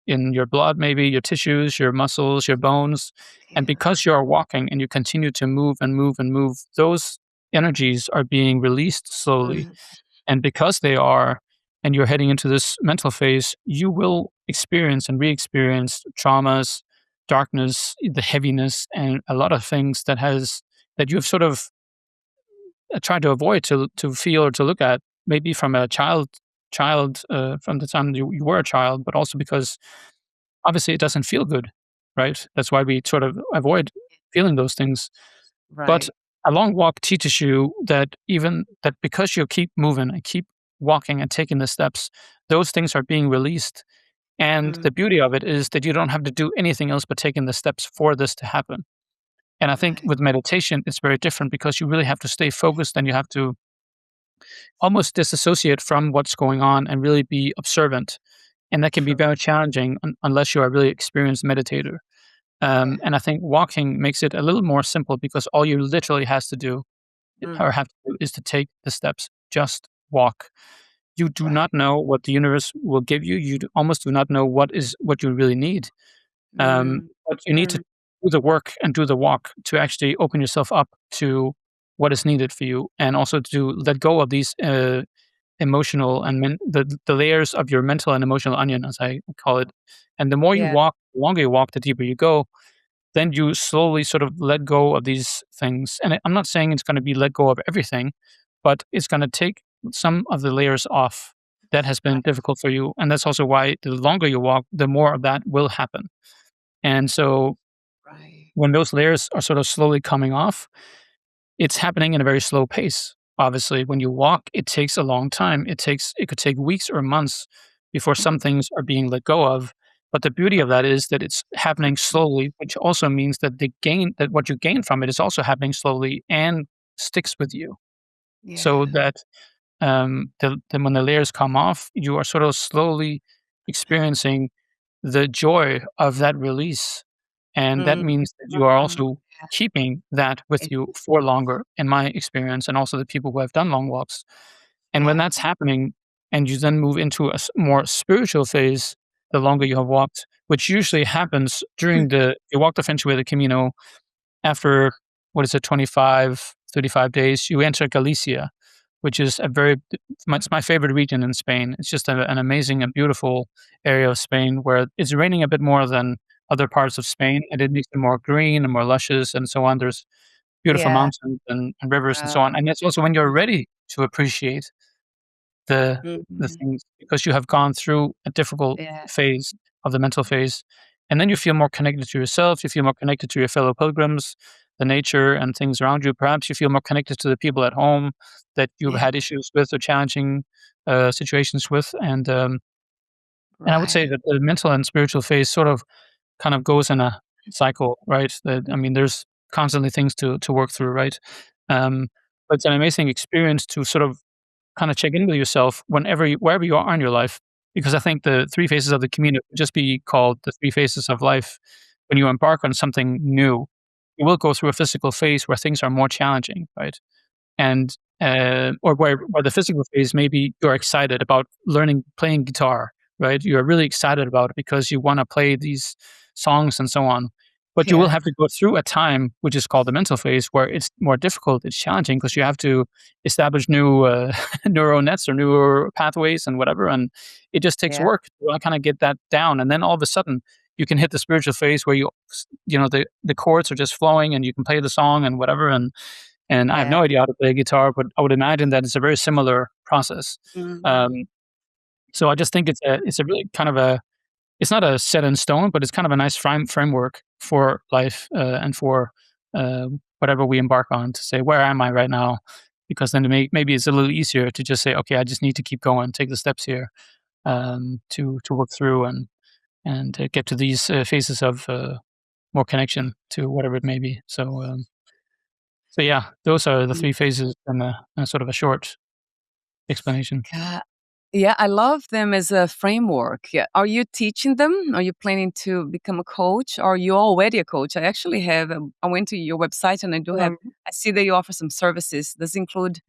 in your blood, maybe your tissues, your muscles, your bones. And Yeah. because you are walking and you continue to move and move and move, those energies are being released slowly. Mm. And because they are, and you're heading into this mental phase, you will experience and re-experience traumas, darkness, the heaviness, and a lot of things that you've sort of tried to avoid to feel or to look at, maybe from a child from the time you were a child, but also because obviously it doesn't feel good, right? That's why we sort of avoid feeling those things. But Right. a long walk teaches you that even that because you keep moving and keep walking and taking the steps, those things are being released. And Mm. the beauty of it is that you don't have to do anything else but taking the steps for this to happen. And I think Right. with meditation, it's very different because you really have to stay focused and you have to almost disassociate from what's going on and really be observant. And that can be True. very challenging unless you're a really experienced meditator. Yeah. And I think walking makes it a little more simple because all you literally has to do Mm. or have to do is to take the steps. Just walk. You do Right. not know what the universe will give you. Almost do not know what you really need. Mm. But you need to Mm. do the work and do the walk to actually open yourself up to what is needed for you, and also to let go of these emotional and the layers of your mental and emotional onion, as I call it. And the more you Yeah. walk, the longer you walk, the deeper you go. Then you slowly sort of let go of these things. And I'm not saying it's going to be let go of everything, but it's going to take some of the layers off that has been Right. difficult for you. And that's also why the longer you walk, the more of that will happen. And so Right. when those layers are sort of slowly coming off, it's happening in a very slow pace. Obviously, when you walk, it takes a long time. It could take weeks or months before some Mhm. things are being let go of. But the beauty of that is that it's happening slowly, which also means that what you gain from it is also happening slowly and sticks with you. So Yeah. that then when the layers come off, you are sort of slowly experiencing the joy of that release. And that Mm. means that you are Mm. also Yeah. keeping that with It you for longer, in my experience, and also the people who have done long walks. And when yeah. that's happening, and you then move into a more spiritual phase, the longer you have walked, which usually happens during you walk the French way, the Camino, after, what is it, 25, 35 days, you enter Galicia, which is it's my favorite region in Spain. It's just an amazing and beautiful area of Spain where it's raining a bit more than other parts of Spain, and it makes it more green and more luscious and so on. There's beautiful Yeah. mountains and rivers and so Wow. on. And that's also when you're ready to appreciate the Mhm. things because you have gone through a difficult Yeah. phase of the mental phase, and then you feel more connected to yourself, you feel more connected to your fellow pilgrims, the nature and things around you. Perhaps you feel more connected to the people at home that you've Yeah. had issues with or challenging, situations with, and I would say Right. that the mental and spiritual phase sort of kind of goes in a cycle, right? That I mean, there's constantly things to work through, right? But it's an amazing experience to sort of kinda check in with yourself wherever you are in your life, because I think the 3 phases of the Camino could just be called the 3 phases of life. When you embark on something new, you will go through a physical phase where things are more challenging, right? And, or where the physical phase, maybe you're excited about playing guitar, right? You're really excited about it because you wanna play these songs and so on. But you will Yeah. have to go through a time, which is called the mental phase, where it's more difficult, it's challenging because you have to establish new, neural nets or neural pathways and whatever, and it just takes Yeah. work to kinda get that down, and then all of a sudden, you can hit the spiritual phase where the chords are just flowing and you can play the song and whatever, and I have Yeah. no idea how to play guitar, but I would imagine that it's a very similar process. Mhm. Um, so I just think it's a really kind of a it's not a set in stone, but it's kind of a nice framework for life, and for, whatever we embark on to say, "Where am I right now?" Because then maybe it's a little easier to just say, "Okay, I just need to keep going, take the steps here, to work through." and get to these phases of more connection to whatever it may be. So yeah, those are the Mm. 3 phases and a sort of a short explanation. Yeah. Yeah, I love them as a framework. Yeah. Are you teaching them? Are you planning to become a coach? Or are you already a coach? I actually have, I went to your website and I do have, Um, I see that you offer some services. Does it include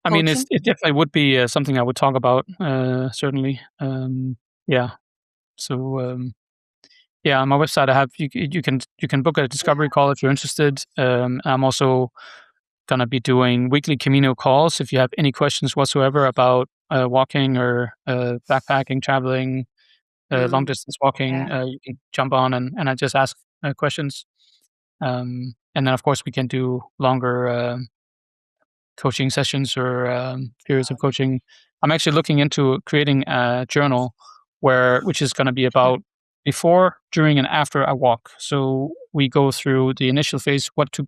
I mean, coaching? it definitely would be something I would talk about, certainly. Yeah. So, yeah, on my website, I have you can book a discovery Yeah. call if you're interested. I'm also gonna be doing weekly Camino calls. If you have any questions whatsoever about walking or backpacking, traveling, long Mm, distance walking, yeah. you can jump on and I just ask questions. And then, of course, we can do longer coaching sessions or periods of coaching. I'm actually looking into creating a journal which is going to be Mm, about before, during, and after I walk. So we go through the initial phase, what to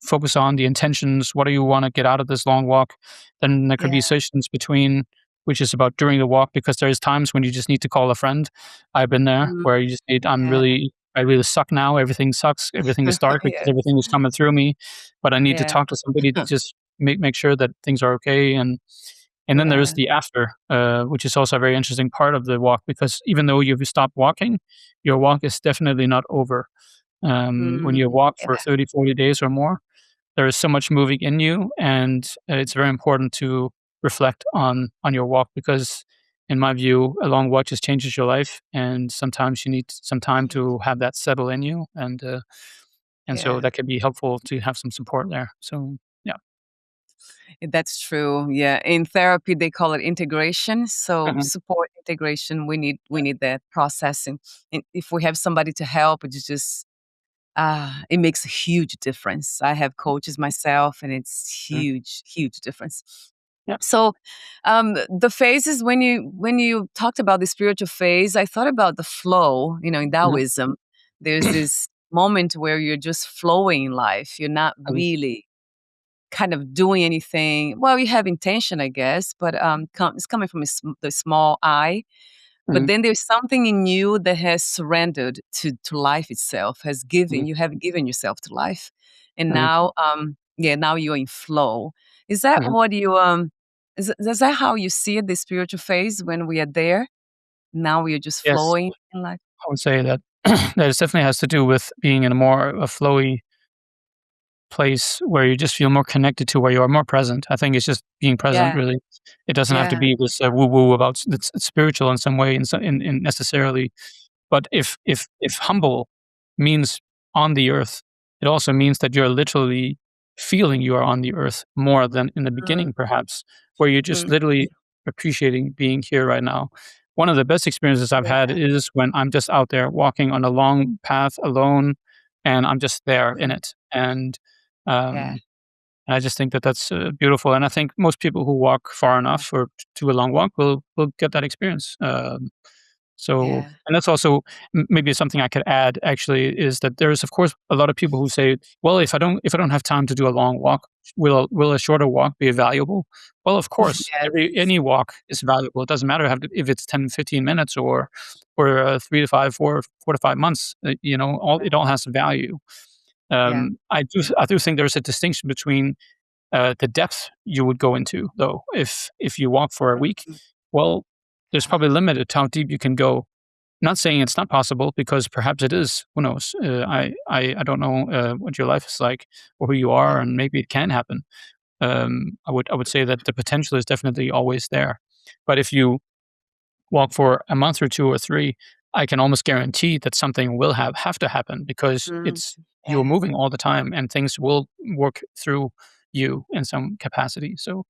focus on, the intentions, what do you want to get out of this long walk. Then there could yeah. be sessions between, which is about during the walk, because there's times when you just need to call a friend. I've been there Mm, where you just need, yeah. I really suck now. Everything sucks. Everything is dark because Yeah. everything is coming through me. But I need to Yeah. talk to somebody to just make sure that things are okay. And then there is Yeah. the after, which is also a very interesting part of the walk, because even though you've stopped walking, your walk is definitely not over. When Mm, you walk for yeah. 30, 40 days or more, there is so much moving in you, and it's very important to reflect on your walk, because in my view, a long walk just changes your life, and sometimes you need some time Yeah. to have that settle in you, and so Yeah. that could be helpful to have some support there. So yeah. That's true. Yeah. In therapy, they call it integration. So Mhm. support integration, we need that processing. And if we have somebody to help, it's just it makes a huge difference. I have coaches myself, and it's Mhm. huge, huge difference. Yeah. So, the phases when you talked about the spiritual phase, I thought about the flow. In Mhm. Taoism, there's this moment where you're just flowing in life. You're not Mhm. really kind of doing anything. Well, you have intention, I guess, but it's coming from the small I. But Mhm. then there's something in you that has surrendered to life itself, has Mhm. given you have given yourself to life, and Mhm. now, yeah, now you're in flow. Is that Mhm. what you is that how you see it, the spiritual phase when we are there? Now we are just Yes, flowing in life. I would say that that it definitely has to do with being in a flowy place where you just feel more connected to where you are, more present. I think it's just being present, Yeah, really. It doesn't have to yeah. be this woo woo about it's spiritual in some way, in necessarily. But if humble means on the earth, it also means that you're literally feeling you are on the earth more than in the Mm, beginning, perhaps, where you're just mm, literally appreciating being here right now. One of the best experiences I've had yeah, is when I'm just out there walking on a long path alone, and I'm just there in mm, it. And yeah, um, I just think that that's beautiful. And I think most people who walk far yeah, enough or to a long walk will get that experience. So, yeah. and that's also maybe something I could add actually, is that there is, of course, a lot of people who say, well, if I don't have time to do a long walk, will a shorter walk be valuable? Well, of course, Yes. any walk is valuable. It doesn't matter if it's 10, 15 minutes or 4 to 5 months. It all has value. Yeah. I do think there's a distinction between the depth you would go into, though. If you walk for a week, Mhm. well, there's probably limited to how deep you can go. Not saying it's not possible, because perhaps it is. Who knows? I don't know what your life is like or who you Yeah. are, and maybe it can happen. I would say that the potential is definitely always there. But if you walk for a month or 2 or 3, I can almost guarantee that something will have to happen, because Mm, it's you're yeah. moving all the time and things will work through you in some capacity. So,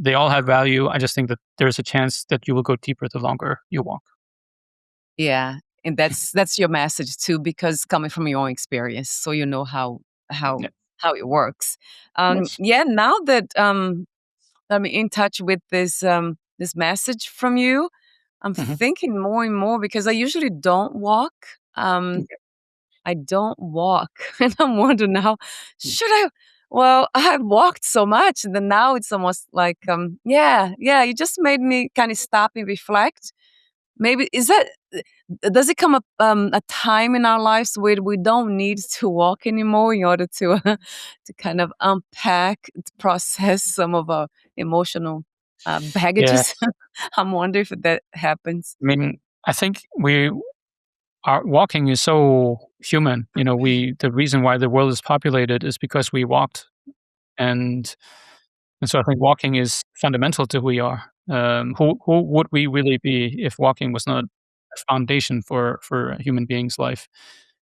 they all have value. I just think that there's a chance that you will go deeper the longer you walk. Yeah, and that's your message too, because coming from your own experience, so you know how Yeah. how it works. Yes. Yeah, now that I'm in touch with this message from you, I'm Mhm. thinking more and more because I usually don't walk. Um, Okay. I don't walk, and I'm wondering now, should I? Well, I've walked so much, and then now it's almost like, yeah, yeah. You just made me kind of stop and reflect. Maybe is that does it come a time in our lives where we don't need to walk anymore in order to to kind of unpack, to process some of our emotional Yeah. baggages? I'm wondering if that happens. I mean, I think our walking is so human. You know, the reason why the world is populated is because we walked, and so I think walking is fundamental to who we are. Who would we really be if walking was not a foundation for a human being's life?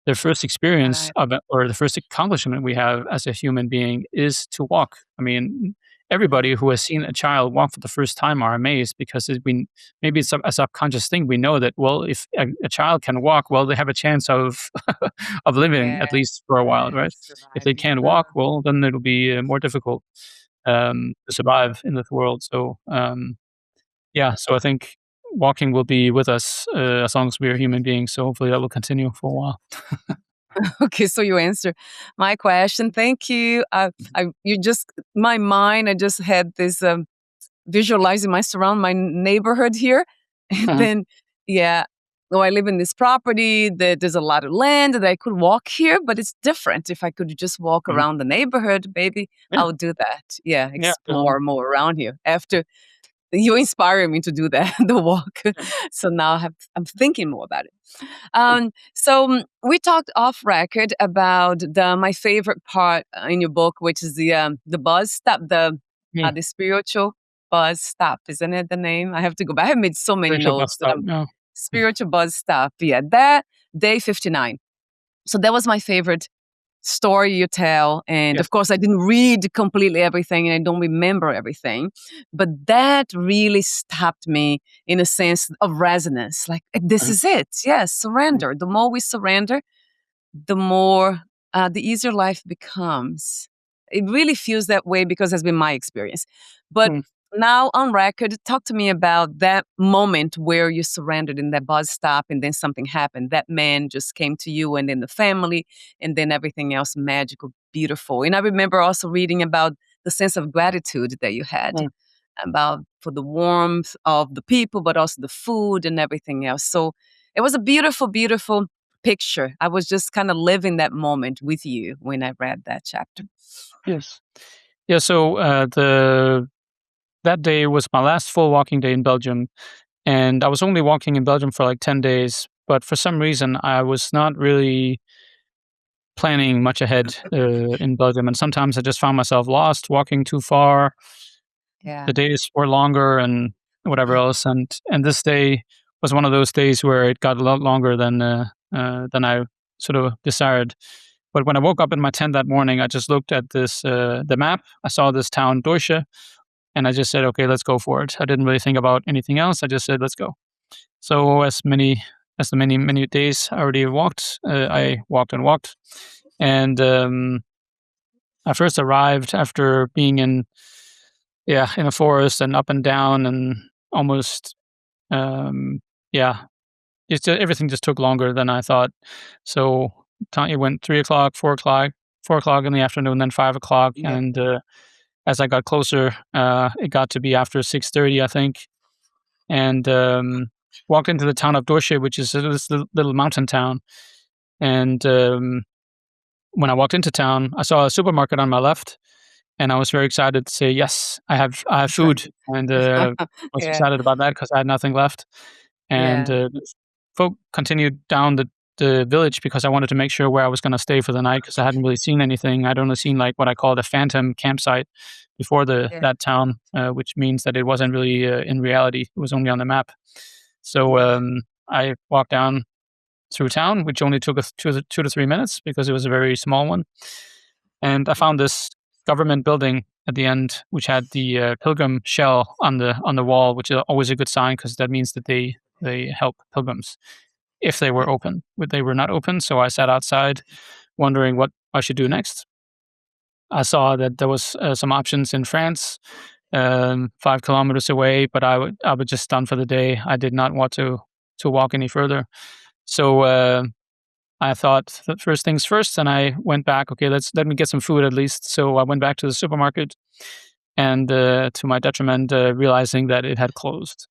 The first experience Right. of it, or the first accomplishment we have as a human being is to walk. I mean, everybody who has seen a child walk for the first time are amazed because maybe it's a subconscious thing. We know that, well, if a child can walk, well, they have a chance of of living Yeah. at least for a while, right? If they Surviving. can't walk, well, then it'll be more difficult to survive in this world. So yeah, so I think walking will be with us as long as we are human beings. So hopefully that will continue for a while. Okay, so you answer my question. Thank you. You just my mind. I just had this visualizing my surround my neighborhood here, and Mhm. then yeah. Oh, I live in this property. There's a lot of land that I could walk here, but it's different. If I could just walk Mhm. around the neighborhood, maybe Yeah, I'll do that. Yeah, yeah, definitely. explore more around here. After you inspire me to do that, the walk. Yeah. So now I'm thinking more about it. We talked off record about my favorite part in your book, which is the buzz stop, Mm. the spiritual buzz stop, isn't it the name? I have to go back. I have made so many Spiritual bus notes that stop. I'm Yeah. spiritual buzz stop. Yeah, that day 59. So that was my favorite story you tell. And Yes. of course, I didn't read completely everything and I don't remember everything. But that really stopped me in a sense of resonance. Like, this Mhm. is it. Yes, Mhm. surrender. The more we surrender, the more the easier life becomes. It really feels that way because has been my experience. But Mm. now on record, talk to me about that moment where you surrendered in that bus stop and then something happened. That man just came to you and then the family and then everything else magical, beautiful. And I remember also reading about the sense of gratitude that you had Mm. about for the warmth of the people, but also the food and everything else. So it was a beautiful, beautiful picture. I was just kind of living that moment with you when I read that chapter. Yes. Yeah, so, the that day was my last full walking day in Belgium, and I was only walking in Belgium for, like, 10 days, but for some reason, I was not really planning much ahead, in Belgium, and sometimes I just found myself lost, walking too far. Yeah. The days were longer and whatever else, and this day was one of those days where it got a lot longer than I sort of desired. But when I woke up in my tent that morning, I just looked at the map. I saw this town, Deutsche, and I just said, "Okay, let's go for it." I didn't really think about anything else. I just said, "Let's go." So as the many days I already walked, I walked and walked, and I first arrived after being in a forest and up and down and almost um, yeah, everything just took longer than I thought. So it went 3 o'clock, 4 o'clock, 4 o'clock in the afternoon, then 5 o'clock, Yeah. and as I got closer, it got to be after 6:30, I think, and walked into the town of Dorsche, which is this little mountain town. And when I walked into town, I saw a supermarket on my left, and I was very excited to say, "Yes, I have food," and I was Yeah. excited about that because I had nothing left. And Yeah. folk continued down the village because I wanted to make sure where I was gonna stay for the night because I hadn't really seen anything. I'd only seen, like, what I call the phantom campsite before Yeah. that town, which means that it wasn't really, in reality, it was only on the map. So, Yeah. I walked down through town, which only took us 2 to 3 minutes because it was a very small one, and I found this government building at the end, which had the, pilgrim shell on the wall, which is always a good sign because that means that they help pilgrims if they were open. But they were not open, so I sat outside wondering what I should do next. I saw that there was, some options in France, 5 kilometers away, but I was just done for the day. I did not want to walk any further. So, I thought that first things first, and I went back, "Okay, let me get some food at least." So I went back to the supermarket and, to my detriment, realizing that it had closed.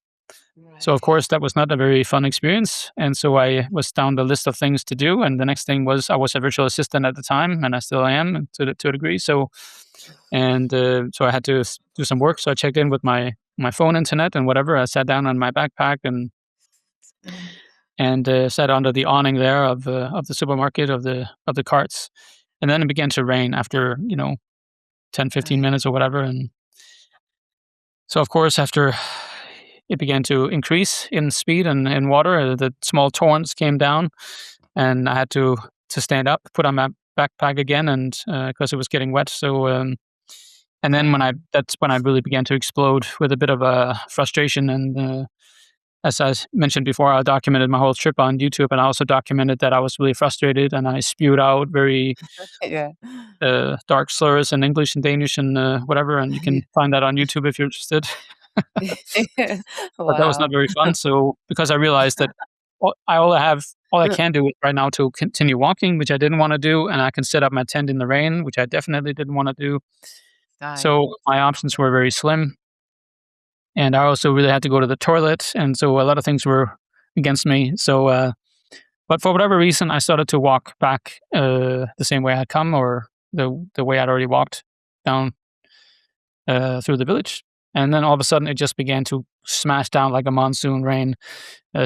So, of Right. course, that was not a very fun experience, and so I was down the list of things to do, and the next thing was I was a virtual assistant at the time, and I still am to a degree, so I had to do some work, so I checked in with my phone internet and whatever. I sat down on my backpack and sat under the awning there of the supermarket, of the carts, and then it began to rain after, 10, 15 Right. minutes or whatever, and so, of course, after it began to increase in speed and in water, the small torrents came down, and I had to stand up, put on my backpack again, and because it was getting wet. And then Right. that's when I really began to explode with a bit of frustration. And as mentioned before, I documented my whole trip on YouTube, and I also documented that I was really frustrated, and I spewed out very Yeah. dark slurs in English and Danish and whatever. And you can find that on YouTube if you're interested. But that was not Wow. very fun. So because I realized that all I can do right now to continue walking, which I didn't want to do, and I can set up my tent in the rain, which I definitely didn't want to do. Right. So my options were very slim, and I also really had to go to the toilet, and so a lot of things were against me. But for whatever reason, I started to walk back the same way I had come, or the way I'd already walked down through the village. And then all of a sudden, it just began to smash down like a monsoon rain.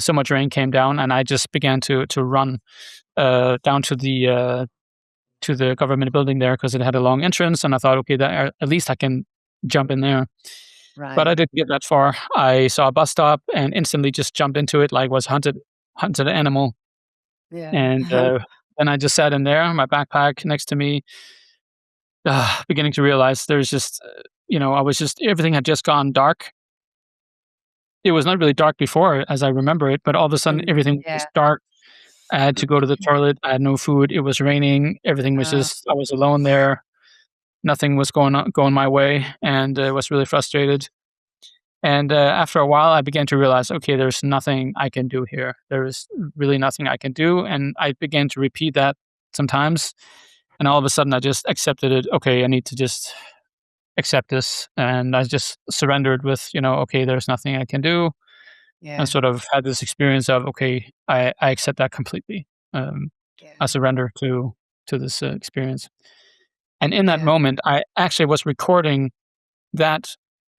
So much rain came down, and I just began to run down to the government building there because it had a long entrance, and I thought, okay, that at least I can jump in there. But I Right. didn't get that far. I saw a bus stop and instantly just jumped into it like was hunted animal. Yeah. And then I just sat in there, my backpack next to me, beginning to realize there's just, I was just everything had just gone dark. It was not really dark before as I remember it, but all of a sudden everything was Yeah. just dark. I had to go to the toilet. I had no food. It was raining. Everything was Uh, just I was alone there. Nothing was going my way, and was really frustrated. And after a while, I began to realize, okay, there's nothing I can do here. There is really nothing I can do, and I began to repeat that sometimes. And all of a sudden, I just accepted it. Okay, I need to just accept this, and I just surrendered with, okay, there's nothing I can do, and yeah. sort of had this experience of, okay, I accept that completely. Um, Yeah. I surrender to this experience. And in that Yeah. moment, I actually was recording that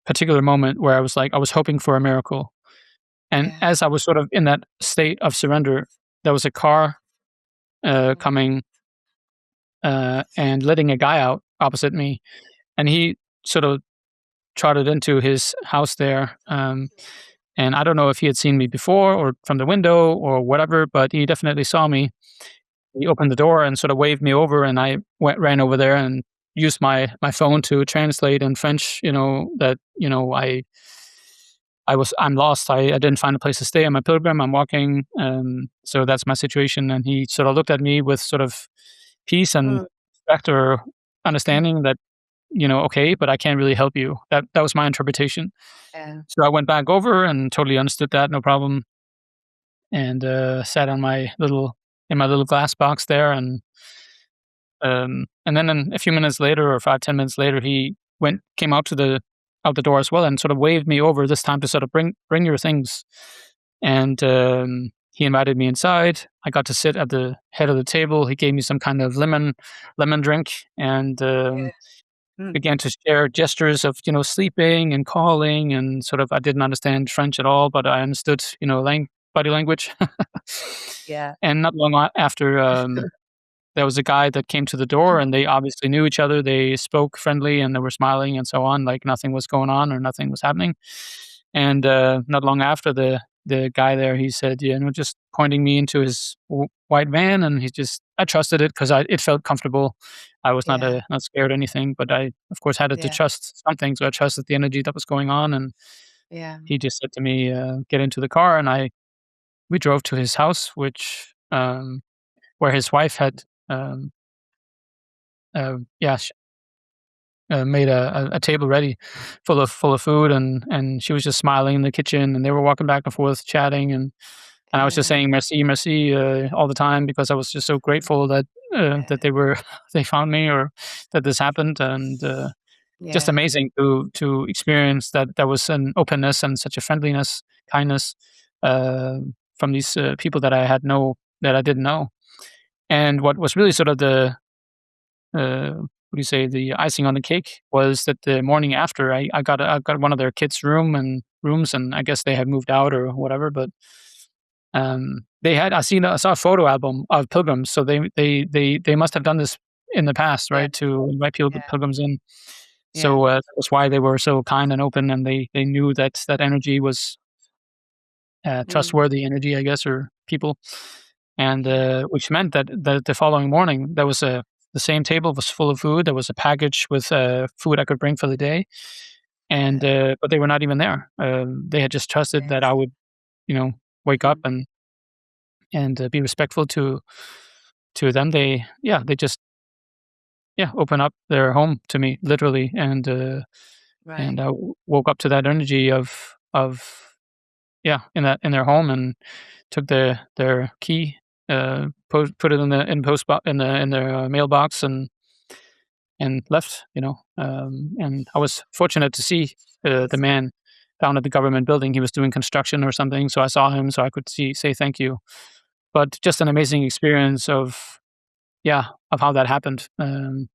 particular moment where I was like, I was hoping for a miracle. And Yeah. as I was sort of in that state of surrender, there was a car coming and letting a guy out opposite me, and he sort of trotted into his house there. And I don't know if he had seen me before or from the window or whatever, but he definitely saw me. He opened the door and sort of waved me over, and I ran over there and used my phone to translate in French. That I'm lost. I didn't find a place to stay. I'm a pilgrim. I'm walking. So that's my situation. And he sort of looked at me with sort of peace and Mm. respect or understanding that, okay, but I can't really help you. That was my interpretation. Yeah. So I went back over and totally understood that, no problem, and sat on my little glass box there, and then a few minutes later, or 5, 10 minutes later, he came out the door as well, and sort of waved me over this time to sort of bring your things. And he invited me inside. I got to sit at the head of the table. He gave me some kind of lemon drink, and Yeah. Mm. began to share gestures of sleeping and calling, and sort of I didn't understand French at all, but I understood body language. Yeah. And not long after, there was a guy that came to the door, and they obviously knew each other. They spoke friendly, and they were smiling and so on, like nothing was going on or nothing was happening. And not long after, the guy there, he said, just pointing me into his white van, and I trusted it because it felt comfortable. I was not Yeah. not scared or anything, but I of course had to Yeah. trust something, so I trusted the energy that was going on. And Yeah. he just said to me, "Get into the car," and we drove to his house, which where his wife had um, yeah, made a table ready full of food, and she was just smiling in the kitchen, and they were walking back and forth chatting, and I was just Yeah. saying merci, merci, all the time because I was just so grateful that Yeah. they were they found me, or that this happened. And just Yeah. amazing to experience that there was an openness and such a friendliness, kindness, uh, from these people that I didn't know. And what was really sort of the what do you say, the icing on the cake was that the morning after I got one of their kids' rooms, and I guess they had moved out or whatever, but they had I saw a photo album of pilgrims, so they must have done this in the past, Yeah. right, to invite Yeah. pilgrims in. Yeah. So, that's why they were so kind and open, and they knew that that energy was, Mm. trustworthy energy, I guess, or people, and, Yeah. which meant that the following morning, there was the same table was full of food, there was a package with, food I could bring for the day, and, Yeah. but they were not even there. They had just trusted that I Yes. would, you know, wake up Mm. and, be respectful to them. They just, yeah, open up their home to me, literally, and Right. I woke up to that energy of yeah, in their home, and took their key, put it in the in post bo in their, mailbox, and left, and I was fortunate to see, the man down at the government building. He was doing construction or something, so I saw him, so I could say thank you. But just an amazing experience of, yeah, of how that happened, and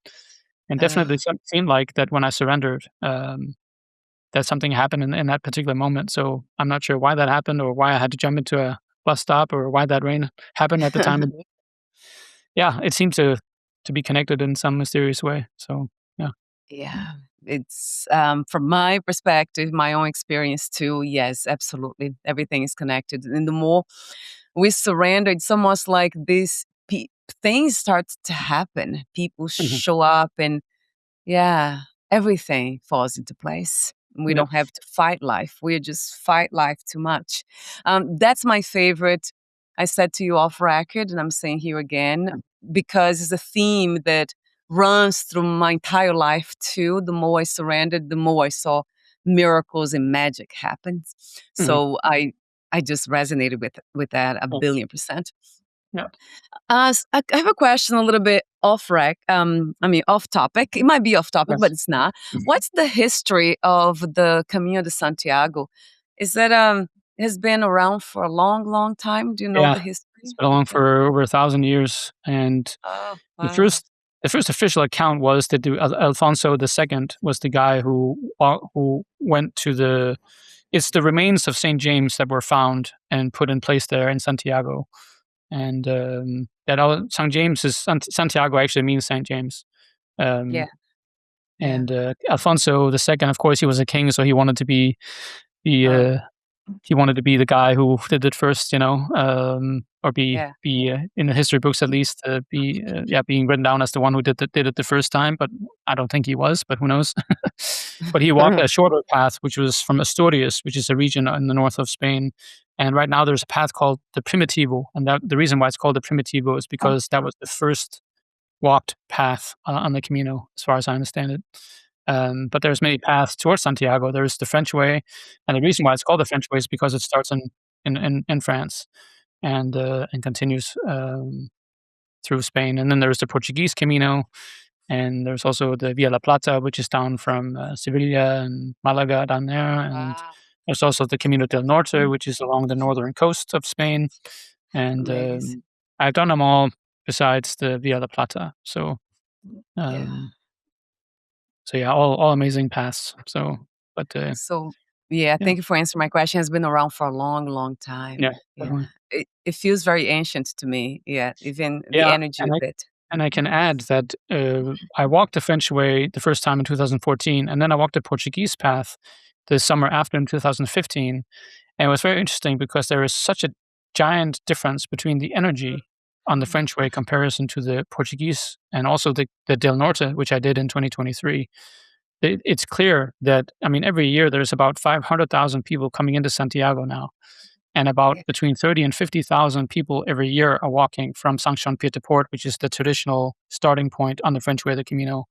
definitely Uh, seemed like that when I surrendered, that something happened in that particular moment. So I'm not sure why that happened, or why I had to jump into a bus stop, or why that rain happened at the time of day. Yeah, it seemed to be connected in some mysterious way. So yeah. yeah. It's from my perspective, my own experience too. Yes, absolutely. Everything is connected. And the more we surrender, it's almost like this things start to happen. People Mhm. show up and yeah, everything falls into place. We Yep. don't have to fight life. We just fight life too much. That's my favorite. I said to you off record, and I'm saying here again, because it's a theme that runs through my entire life too. The more I surrendered, the more I saw miracles and magic happen. Mhm. So I just resonated with that a Yeah. billion percent. Yeah. I have a question a little bit off topic. It might be off topic, but Yes. it's not. What's the history of the Camino de Santiago? Is that has been around for a long, long time? Do you know Yeah. the It's history? been along Okay. for over 1,000 years, and Oh, the wow. first the first official account was that Alfonso II was the guy who went to the it's the remains of Saint James that were found and put in place there in Santiago. And, St. James is Santiago actually means Saint James. Yeah, Um, yeah. and, Alfonso II, of course, he was a king, so he wanted to be the, Oh, he wanted to be the guy who did it first, or yeah. in the history books at least, being written down as the one who did it the first time, but I don't think he was, but who knows? But he walked a shorter path, which was from Asturias, which is a region in the north of Spain, and right now there's a path called the Primitivo, and that the reason why it's called the Primitivo is because that was the first walked path, on the Camino, as far as I understand it. But there's many paths towards Santiago. There's the French way, and the reason why it's called the French way is because it starts in France, and continues, through Spain. And then there's the Portuguese Camino, and there's also the Via La Plata, which is down from, Sevilla and Malaga down there. And Wow. there's also the Camino del Norte, which is along the northern coast of Spain. And, Amazing. I've done them all besides the Via La Plata. So, Yeah. um, so yeah, all amazing paths. So, but, So, yeah, yeah, thank you for answering my question. It's been around for a long, long time. yeah, Yeah. definitely. It feels very ancient to me. Yeah, even the Yeah, energy of it. and I can add that, I walked the French way the first time in 2014, and then I walked the Portuguese path the summer after in 2015. And it was very interesting because there is such a giant difference between the energy on the Mm. French way comparison to the Portuguese, and also the Del Norte, which I did in 2023. It's clear that, I mean, every year there's about 500,000 people coming into Santiago now, and about Yeah. between 30 and 50,000 people every year are walking from Saint-Jean-Pied-de-Port, which is the traditional starting point on the French way, the Camino.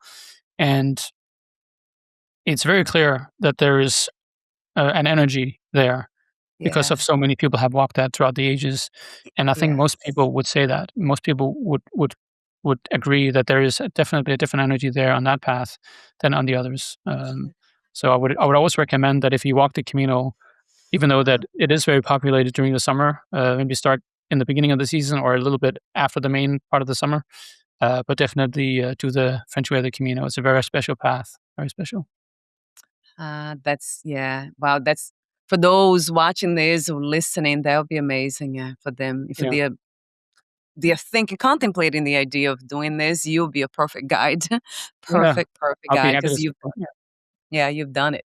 And it's very clear that there is, an energy there because of Yeah. so many people have walked that throughout the ages. And I think most Yes. people would say that. Most people would would agree that there is definitely a different energy there on that path than on the others. So I would always recommend that if you walk the Camino, even though that it is very populated during the summer, maybe start in the beginning of the season or a little bit after the main part of the summer. But definitely do the French Way of the Camino. It's a very special path, very special. That's yeah. Wow, that's for those watching this or listening, that would be amazing, yeah, for them. If Yeah, they're thinking, contemplating the idea of doing this, you'll be a perfect guide. yeah. Perfect I'll be guide, happy to because support. Yeah. you've done it.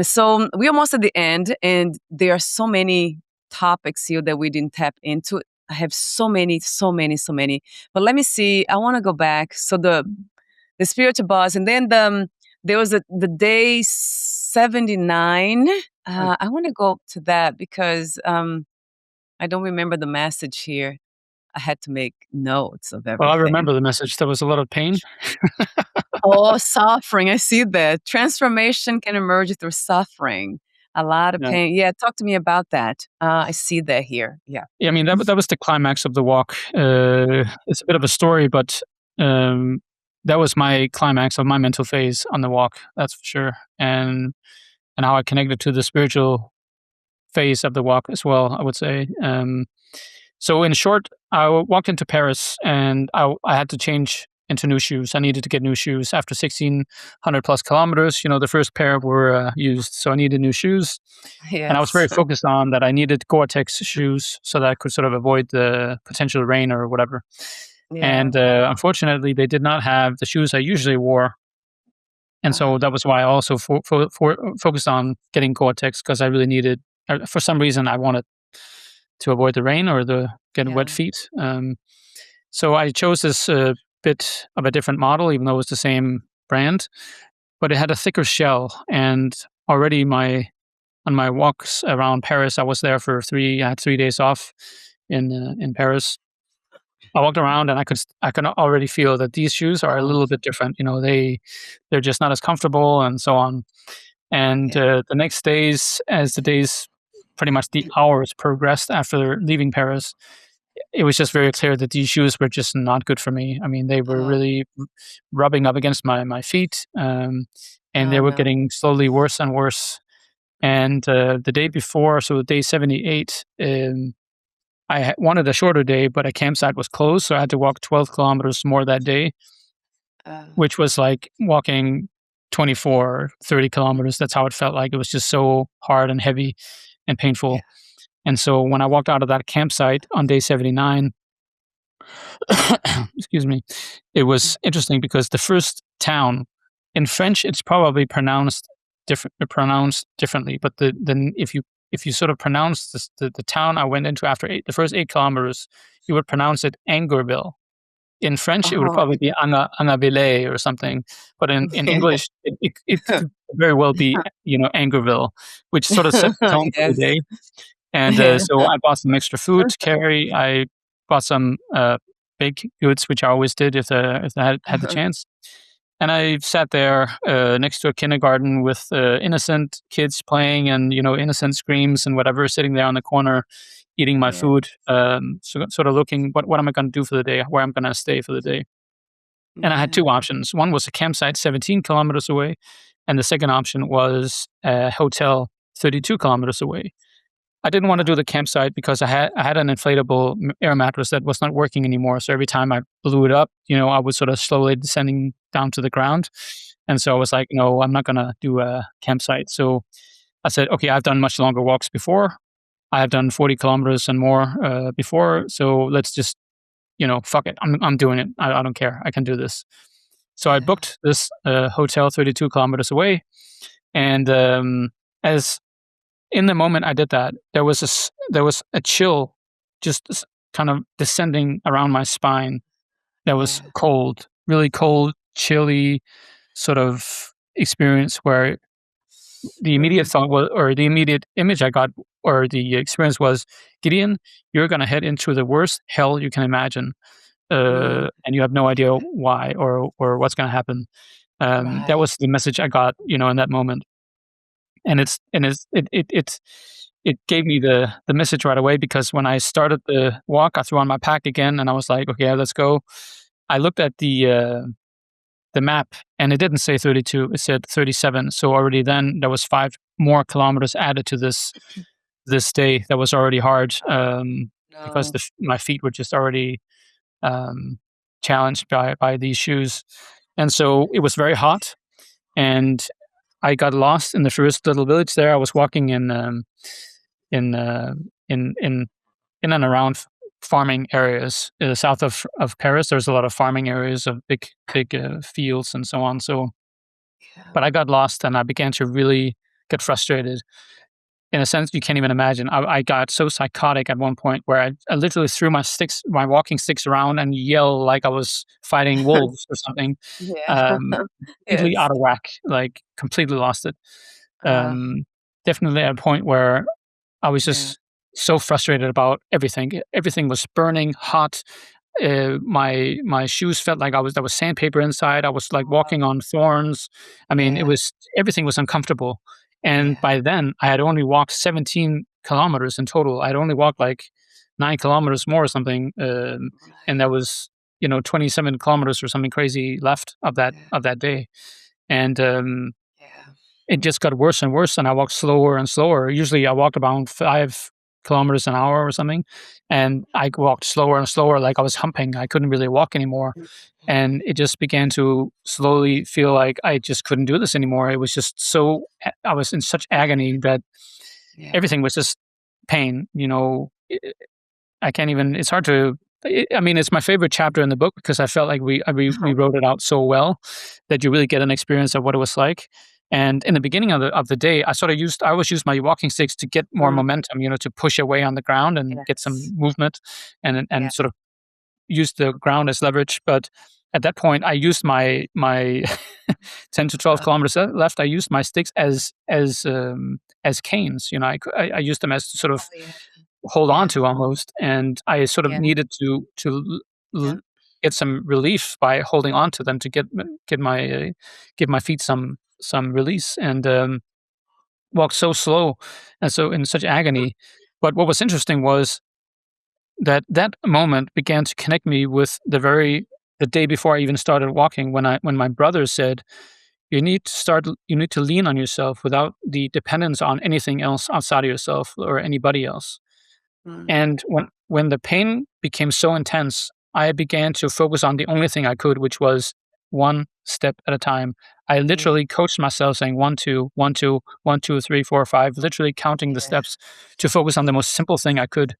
So we're almost at the end, and there are so many topics here that we didn't tap into. I have so many, so many, so many. But let me see. I want to go back. So the spiritual buzz, and then there was the day 79. Mm. I want to go to that because I don't remember the message here. I had to make notes of Well, I everything. remember the message. There was a lot of pain. Oh, suffering. I see that. Transformation can emerge through suffering. A lot of Yeah. pain. Yeah, talk to me about that. I see that here. Yeah. Yeah, I mean, that was the climax of the walk. It's a bit of a story, but um, that was my climax of my mental phase on the walk. That's for sure, and how I connected to the spiritual phase of the walk as well. I would say. So in short, walked into Paris, and I had to change into new shoes. I needed to get new shoes after 1,600 plus kilometers. You know, the first pair were used, so I needed new shoes. And I was Yes. very focused on that. I needed Gore-Tex shoes so that I could sort of avoid the potential rain or whatever. Yeah. And unfortunately, they did not have the shoes I usually wore, and so Ah, that was why I also focused on getting Gore-Tex because I really needed. For some reason, I wanted to avoid the rain or the get wet yeah. feet. So I chose this bit of a different model, even though it was the same brand, but it had a thicker shell. And already on my walks around Paris, I was there for I had 3 days off in Paris. I walked around and I could already feel that these shoes are a Oh, little bit different. You know, they're just not as comfortable and so on. And yeah. the next days, as the days, pretty much the hours progressed after leaving Paris, it was just very clear that these shoes were just not good for me. I mean, they were Oh, really rubbing up against my feet, and they oh were no. getting slowly worse and worse. And the day before, so day 78, wanted a shorter day, but a campsite was closed, so I had to walk 12 kilometers more that day, Uh, which was like walking 24, 30 kilometers. That's how it felt like. It was just so hard and heavy and yeah. painful. And so when I walked out of that campsite on day 79, excuse me, it was interesting because the first town in French, it's probably pronounced differently, but if you sort of pronounce the town I went into after the first 8 kilometers, you would pronounce it Angerville. In French, it would Oh, probably be Angaville or something, but in English, it could very well be, you know, Angerville, which sort of set the tone for the yes. day. And, Yeah. so I bought some extra food to carry. I bought some, baked goods, which I always did if I had the chance. And I sat there, next to a kindergarten with, innocent kids playing and, you know, innocent screams and whatever, sitting there on the corner, eating my Yeah. food, sort of looking, what am I gonna do for the day? Where I'm gonna stay for the day? And I had Yeah. 2 options. One was a campsite 17 kilometers away, and the second option was a hotel 32 kilometers away. I didn't wanna do Wow. the campsite because I had an inflatable air mattress that was not working anymore, so every time I blew it up, you know, I was sort of slowly descending down to the ground, and so I was like, "No, I'm not gonna do a campsite." So I said, "Okay, I've done much longer walks before. I have done 40 kilometers and more, before, so let's just, you know, fuck it. I'm doing it. I don't care. I can do this." So I Yeah. booked this, hotel 32 kilometers away, and, as in the moment I did that, there was a chill just kind of descending around my spine that was Yeah. cold, really cold, chilly sort of experience where the immediate Mhm. thought was, or the immediate image I got, or the experience was, Gideon, you're going to head into the worst hell you can imagine, Mm. and you have no idea why or what's going to happen. That Right. was the message I got, you know, in that moment. And it's it gave me the message right away because when I started the walk, I threw on my pack again and I was like, "Okay, let's go." I looked at the map and it didn't say 32, it said 37. So already then there was 5 more kilometers added to this day that was already hard, because No. my feet were just already, um, challenged by these shoes. And so it was very hot, and I got lost in the first little village there. I was walking in, uh, in in in and around farming areas, south of Paris. There's a lot of farming areas of big, fields and so on, so Yeah. but I got lost and I began to really get frustrated in a sense you can't even imagine. I got so psychotic at one point where I literally threw my walking sticks around and yelled like I was fighting wolves or something, Yeah. um, completely Yes. out of whack, like completely lost it. Uh, Um, Definitely at a point where I was yeah. just so frustrated about everything. Everything was burning hot. My shoes felt like there was sandpaper inside. I was like Oh, walking on thorns. I mean, it yeah. was everything was uncomfortable. And Yeah. by then, I had only walked 17 kilometers in total. I'd only walked like 9 kilometers more or something, and Right. there was 27 kilometers or something crazy left Yeah. of that day. And Yeah. it just got worse and worse, and I walked slower and slower. Usually, I walked about 5 kilometers an hour or something, and I walked slower and slower, like I was humping. I couldn't really walk anymore, and Mhm. it just began to slowly feel like I just couldn't do this anymore. It was just so I was in such agony that Yeah. everything was just pain. I can't even. It's hard to. I mean, it's my favorite chapter in the book because I felt like we wrote it out so well that you really get an experience of what it was like. And in the beginning of the day, I always used my walking sticks to get more Mm, momentum, to push away on the ground and get some yes. movement, Yeah. and sort of use the ground as leverage. But at that point, I used my 10 to 12 kilometers left. I used my sticks as canes. I used them as sort Oh, of yeah. hold on Yeah. to almost, and I sort of Yeah. needed to Yeah. get some relief by holding on to them to get my give my feet some release, and walk so slow and so in such agony. But what was interesting was that moment began to connect me with the day before I even started walking when my brother said, you need to lean on yourself without the dependence on anything else outside of yourself or anybody else. Mm, And when the pain became so intense, I began to focus on the only thing I could, which was one step at a time. I yeah. literally coached myself saying 1, 2, 1, 2, 1, 2, 3, 4, 5, literally counting the Yeah. steps to focus on the most simple thing I could.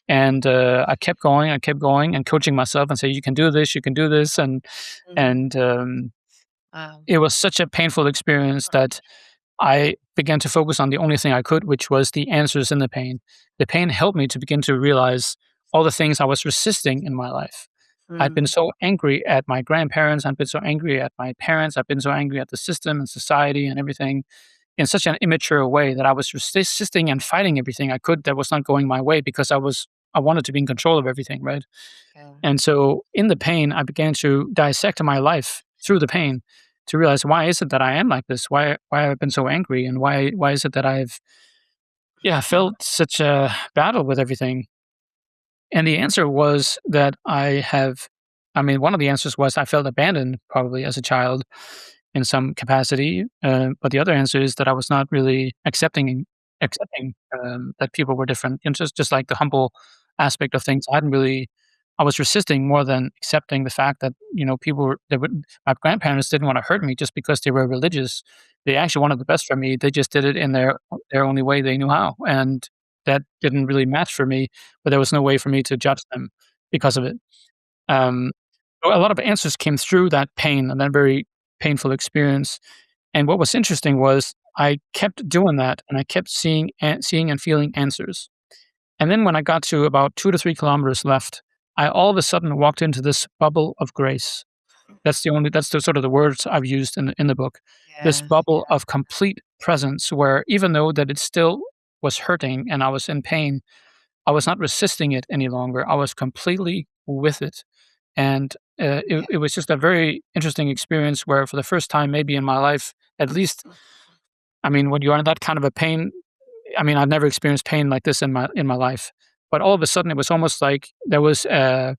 And I kept going, and coaching myself and say, "You can do this, you can do this," Mhm. and Wow. it was such a painful experience that I began to focus on the only thing I could, which was the answers in the pain. The pain helped me to begin to realize all the things I was resisting in my life. I'd been Mm, so angry at my grandparents, I'd been so angry at my parents, I'd been so angry at the system and society and everything in such an immature way that I was resisting and fighting everything I could that was not going my way because I wanted to be in control of everything, right? yeah. And so in the pain, I began to dissect my life through the pain to realize why is it that I am like this? Why have I been so angry? And why is it that I've felt such a battle with everything? And the answer was that one of the answers was I felt abandoned probably as a child in some capacity. But the other answer is that I was not really accepting that people were different. And just like the humble aspect of things, I was resisting more than accepting the fact that people my grandparents didn't want to hurt me just because they were religious. They actually wanted the best for me. They just did it in their only way they knew how, and that didn't really match for me. But there was no way for me to judge them because of it. Um, so a lot of answers came through that pain and that very painful experience. And what was interesting was I kept doing that, and I kept seeing and feeling answers. And then when I got to about 2 to 3 kilometers left, I all of a sudden walked into this bubble of grace. That's the sort of the words I've used in the book. This Yeah. bubble of complete presence where even though that it still was hurting and I was in pain, I was not resisting it any longer. I was completely with it. And Yeah. it was just a very interesting experience where for the first time maybe in my life, at least, I mean, when you're in that kind of a pain, I mean, I've never experienced pain like this in my life, but all of a sudden, it was almost like there was a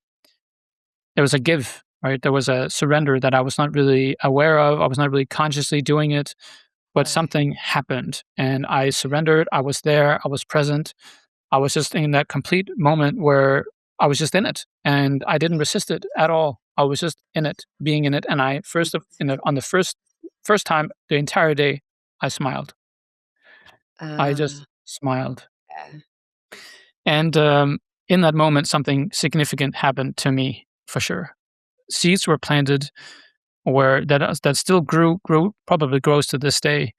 give, right? There was a surrender that I was not really aware of. I was not really consciously doing it, but Right. something happened and I surrendered. I was there. I was present. I was just in that complete moment where I was just in it and I didn't resist it at all. I was just in it, being in it. And I on the first time the entire day, I smiled. I just Uh, smiled. yeah. And in that moment, something significant happened to me for sure. Seeds were planted where that still grew probably grows to this day.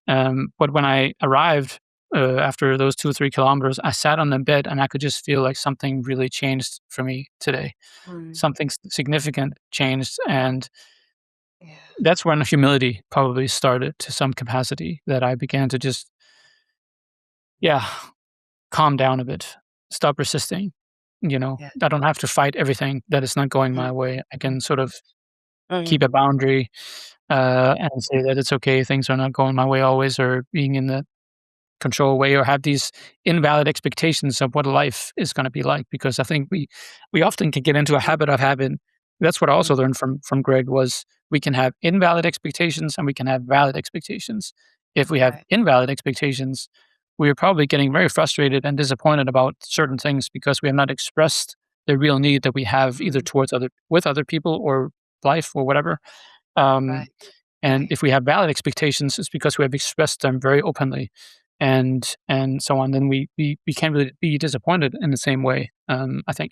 But when I arrived after those 2 or 3 kilometers, I sat on the bed and I could just feel like something really changed for me today. Mm, Something significant changed, and yeah. that's when humility probably started to some capacity. That I began to just, yeah, calm down a bit, stop resisting. Yeah. I don't have to fight everything that is not going Mhm, my way. I mhm, can sort of mhm. keep a boundary and say that it's okay. Things are not going my way always, or being in the control way, or have these invalid expectations of what life is going to be like. Because I think we often can get into a habit of having. That's what I also Mhm. learned from Greg was we can have invalid expectations and we can have valid expectations. If we have Right. invalid expectations, we are probably getting very frustrated and disappointed about certain things because we have not expressed the real need that we have either Mhm. towards other people or life or whatever. Um, Right. and Right. if we have valid expectations, it's because we have expressed them very openly and so on. Then we can't really be disappointed in the same way, I think.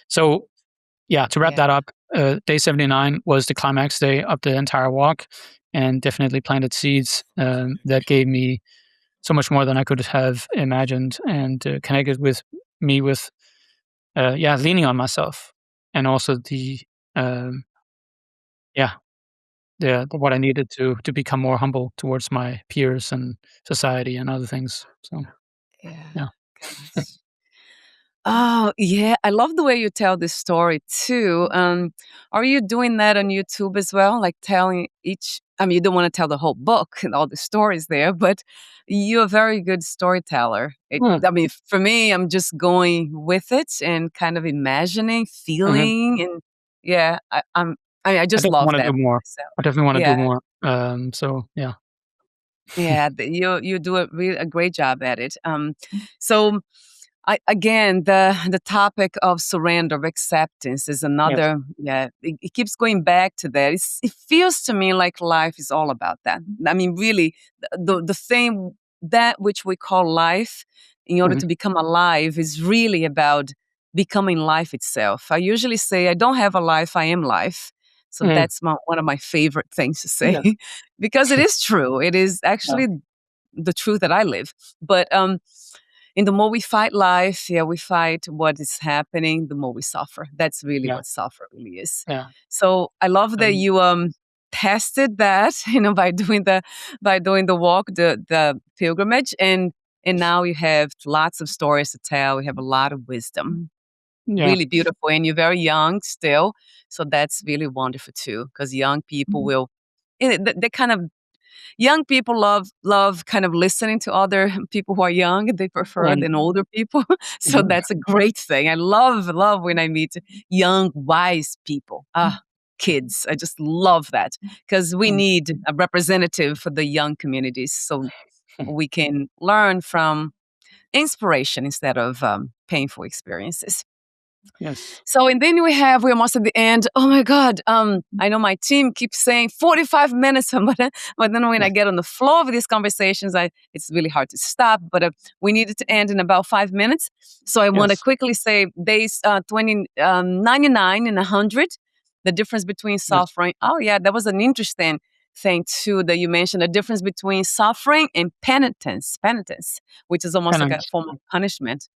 So, yeah, to wrap Yeah. that up, day 79 was the climax day of the entire walk and definitely planted seeds that gave me so much more than I could have imagined and connected with me with, yeah, leaning on myself and also um, yeah, what I needed to become more humble towards my peers and society and other things. So, Yeah. yeah. Gosh. Oh, yeah, I love the way you tell this story too. Are you doing that on YouTube as well? Like telling each I mean, you don't wanna tell the whole book and all the stories there, but you're a very good storyteller. Hmm, I mean, for me, I'm just going with it and kind of imagining, mhm. feeling, and yeah, I I just definitely love wanna that do for more. myself. I definitely wanna do Yeah. more. So yeah. Yeah, you do a great job at it. So I again, the topic of surrender, of acceptance is Yes. another. Yeah, it keeps going back to that. It feels to me like life is all about that. I mean, really, the thing that which we call life, in order Mhm, to become alive, is really about becoming life itself. I usually say, I don't have a life, I am life. So mhm. that's one of my favorite things to say Yes. because it is true. It is Yeah. actually the truth that I live. But and the more we fight life, yeah, we fight what is happening, the more we suffer. That's really Yeah. what suffer really is. Yeah. So I love that Um, you tested that, by doing the walk, the pilgrimage, and now you have lots of stories to tell. You have a lot of wisdom. yeah. Really beautiful, and you're very young still, so that's really wonderful too. Because young people will, they kind of young people love kind of listening to other people who are young. They prefer Mhm, than older people. So mhm. that's a great thing. I love when I meet young, wise people. Ah, kids. I just love that because we Mm, need a representative for the young communities so we can learn from inspiration instead of painful experiences. yes. So and then we're almost at the end. Oh my God. I know my team keeps saying 45 minutes, but then when I get on the flow of these conversations, it's really hard to stop. But we needed to end in about 5 minutes. So I want to Yes. quickly say days 99 and 100, the difference between Yes. suffering. Oh yeah, that was an interesting thing too that you mentioned, the difference between suffering and penitence, which is almost like a Penance. form of punishment.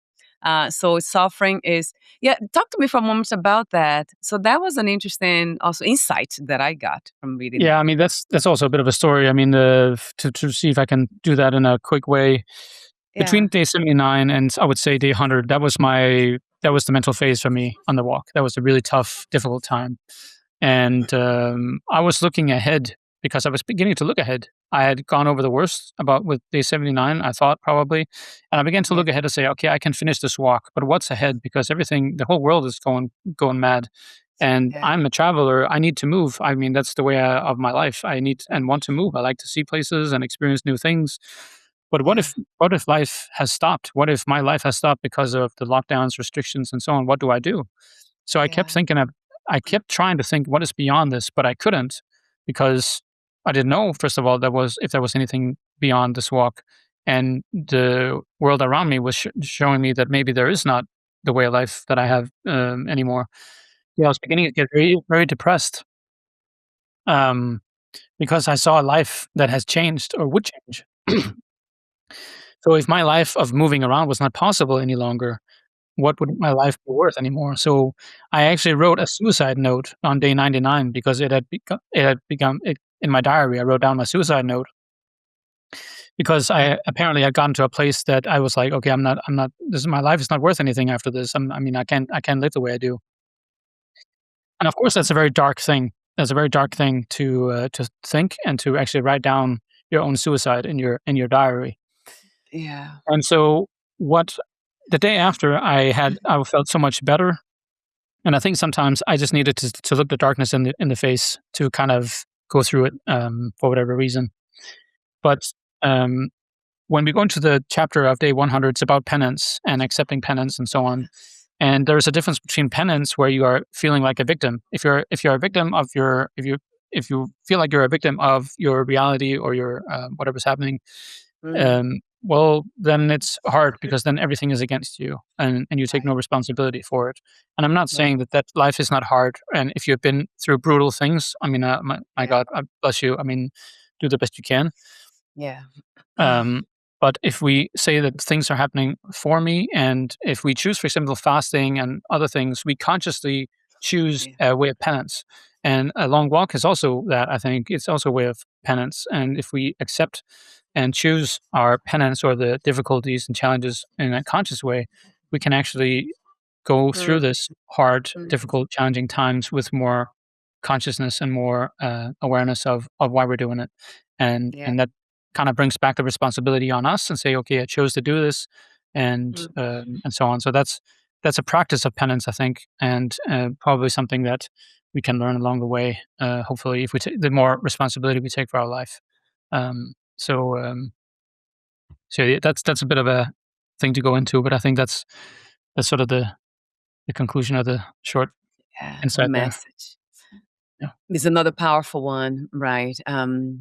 So suffering is, yeah. Talk to me for a moment about that. So that was an interesting also insight that I got from reading Yeah, that. I mean, that's also a bit of a story. I mean, to see if I can do that in a quick way. Yeah. Between day 79 and I would say day 100, that was the mental phase for me on the walk. That was a really tough, difficult time. And I was looking ahead because I was beginning to look ahead. I had gone over the worst about with day 79, I thought probably, and I began to Yeah. look ahead and say, okay, I can finish this walk, but what's ahead? Because everything, the whole world is going mad, and Yeah. I'm a traveler. I need to move. I mean, that's the way of my life. I need and want to move. I like to see places and experience new things. But Yeah. what if life has stopped? What if my life has stopped because of the lockdowns, restrictions, and so on? What do I do? So Yeah. I kept trying to think what is beyond this, but I couldn't because I didn't know, first of all, if there was anything beyond this walk. And the world around me was showing me that maybe there is not the way of life that I have anymore. Yeah, I was beginning to get very, very depressed um, because I saw a life that has changed or would change. So if my life of moving around was not possible any longer, what would my life be worth anymore? So I actually wrote a suicide note on day 99 because it had become it, in my diary. I wrote down my suicide note because Yeah. I apparently had gotten to a place that I was like, okay, I'm not. This is my life is not worth anything after this. I mean, I can't live the way I do. And of course, that's a very dark thing. That's a very dark thing to think and to actually write down your own suicide in your diary. Yeah. And so what the day after I felt so much better. And I think sometimes I just needed to look the darkness in the face to kind of go through it, for whatever reason. But, um, when we go into the chapter of day 100, it's about penance and accepting penance and so on. And there's a difference between penance where you are feeling like a victim. If you're a victim of your if you feel like you're a victim of your reality or your, whatever's happening, Mm. well, then it's hard because then everything is against you and you take no Right. responsibility for it. And I'm not Right. saying that life is not hard. And if you've been through brutal things, I mean, my Yeah. God, bless you. I mean, do the best you can. Yeah. Um, but if we say that things are happening for me, and if we choose, for example, fasting and other things, we consciously choose Yeah. a way of penance. And a long walk is also that, I think. It's also a way of penance. And if we accept and choose our penance or the difficulties and challenges in a conscious way, we can actually go through Mm. this hard, Mm. difficult, challenging times with more consciousness and more awareness of why we're doing it, Yeah. and that kind of brings back the responsibility on us and say, okay, I chose to do this, Mm. and so on. So that's a practice of penance, I think, and probably something that we can learn along the way. Hopefully, if we the more responsibility we take for our life. Um, so so yeah, that's a bit of a thing to go into, but I think that's sort of the conclusion of the short Yeah. The insight there. message Yeah. is another powerful one, right?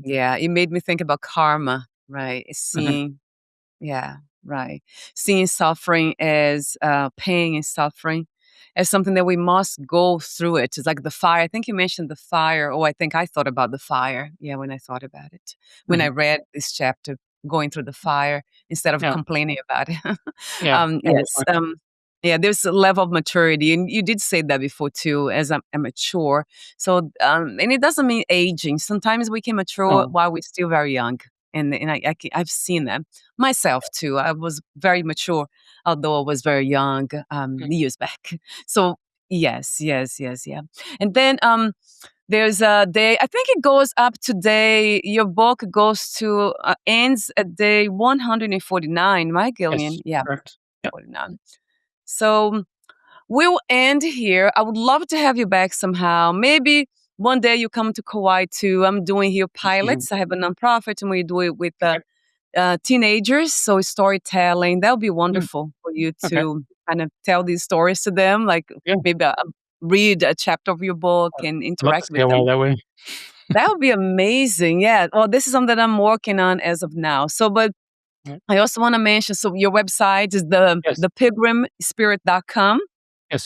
Yeah. It made me think about karma, right? Mhm. Seeing, yeah, right. Seeing suffering as pain and suffering as something that we must go through it. It's like the fire. I think you mentioned the fire. Oh, I think I thought about the fire. Yeah, when I thought about it. When I Mhm. read this chapter, going through the fire instead of Yeah. complaining about it. Yeah. Yeah, Yes. definitely. Yeah, there's a level of maturity. And you did say that before too, as I'm mature. So, and it doesn't mean aging. Sometimes we can mature No. while we're still very young. And I've seen that myself too. I was very mature, although I was very young Mm. years back. So yes, yes, yes, yeah. And then there's a day. I think it goes up to day. Your book goes to ends at day 149, right, Yes, Gillian? Yeah, correct. Yeah. 49. So we'll end here. I would love to have you back somehow. Maybe one day you come to Kauai too. I'm doing here Mhm. pilots. I have a nonprofit and we do it with Okay. teenagers. So storytelling, that would be Mm. wonderful for you Okay. to kind of tell these stories to them. Like Yeah. maybe read a chapter of your book and I'd love to interact stay with a while them. that way. That would be amazing. Yeah. Well, this is something that I'm working on as of now. So, but Yeah. I also want to mention, so your website is Yes. the pilgrimspirit.com.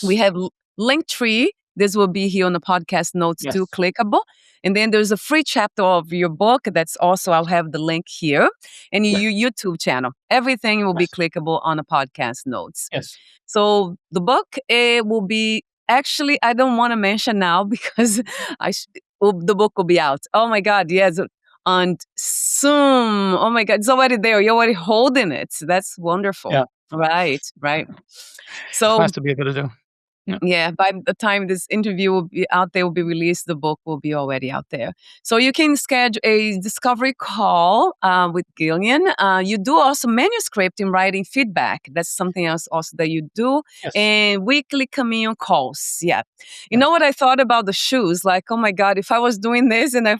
We Yes. have Linktree. This will be here on the podcast notes too, Yes. clickable. And then there's a free chapter of your book that's also, I'll have the link here. And Yes. your YouTube channel. Everything will be Yes. clickable on the podcast notes. Yes. So the book it will be actually, I don't want to mention now because the book will be out. Oh my God, yes. And soon, oh my God, it's already there. You're already holding it. That's wonderful. Yeah. Right, right. So Nice to be able to do. Yeah. Yeah, by the time this interview will be out there, will be released, the book will be already out there. So you can schedule a discovery call with Gillian. You do also manuscript and writing feedback. That's something else also that you do. Yes. And weekly Camino calls. Yeah. You Yeah. know what I thought about the shoes? Like, oh my God, if I was doing this and I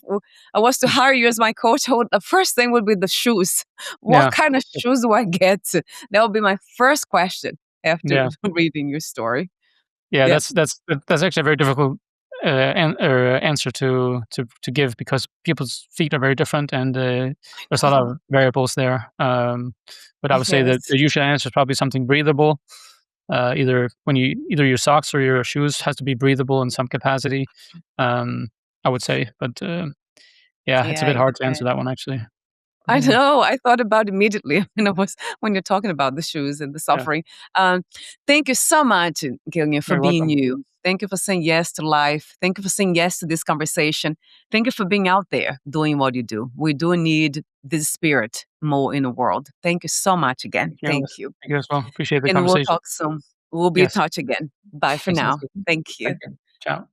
was to hire you as my coach, the first thing would be the shoes. What Yeah. kind of shoes do I get? That would be my first question after Yeah. reading your story. Yeah, Yeah. that's actually a very difficult answer to give because people's feet are very different and there's a lot Oh, of variables there. But I would say that yes. the usual answer is probably something breathable. Either your socks or your shoes has to be breathable in some capacity. Um, I would say, but yeah, it's a Yeah, bit it hard to answer depends. that one actually. But I yeah, know. I thought about immediately when you're talking about the shoes and the yeah, suffering. Um, Thank you so much, Gillian, for you're being welcome. you. Thank you for saying yes to life. Thank you for saying yes to this conversation. Thank you for being out there doing what you do. We do need this spirit more in the world. Thank you so much again. Thank you, Thank Alice. you. Thank you as well. Appreciate the And we'll conversation. talk soon. We'll be in Yes, touch again. Bye for sounds now. good. Thank you. Thank you. Ciao.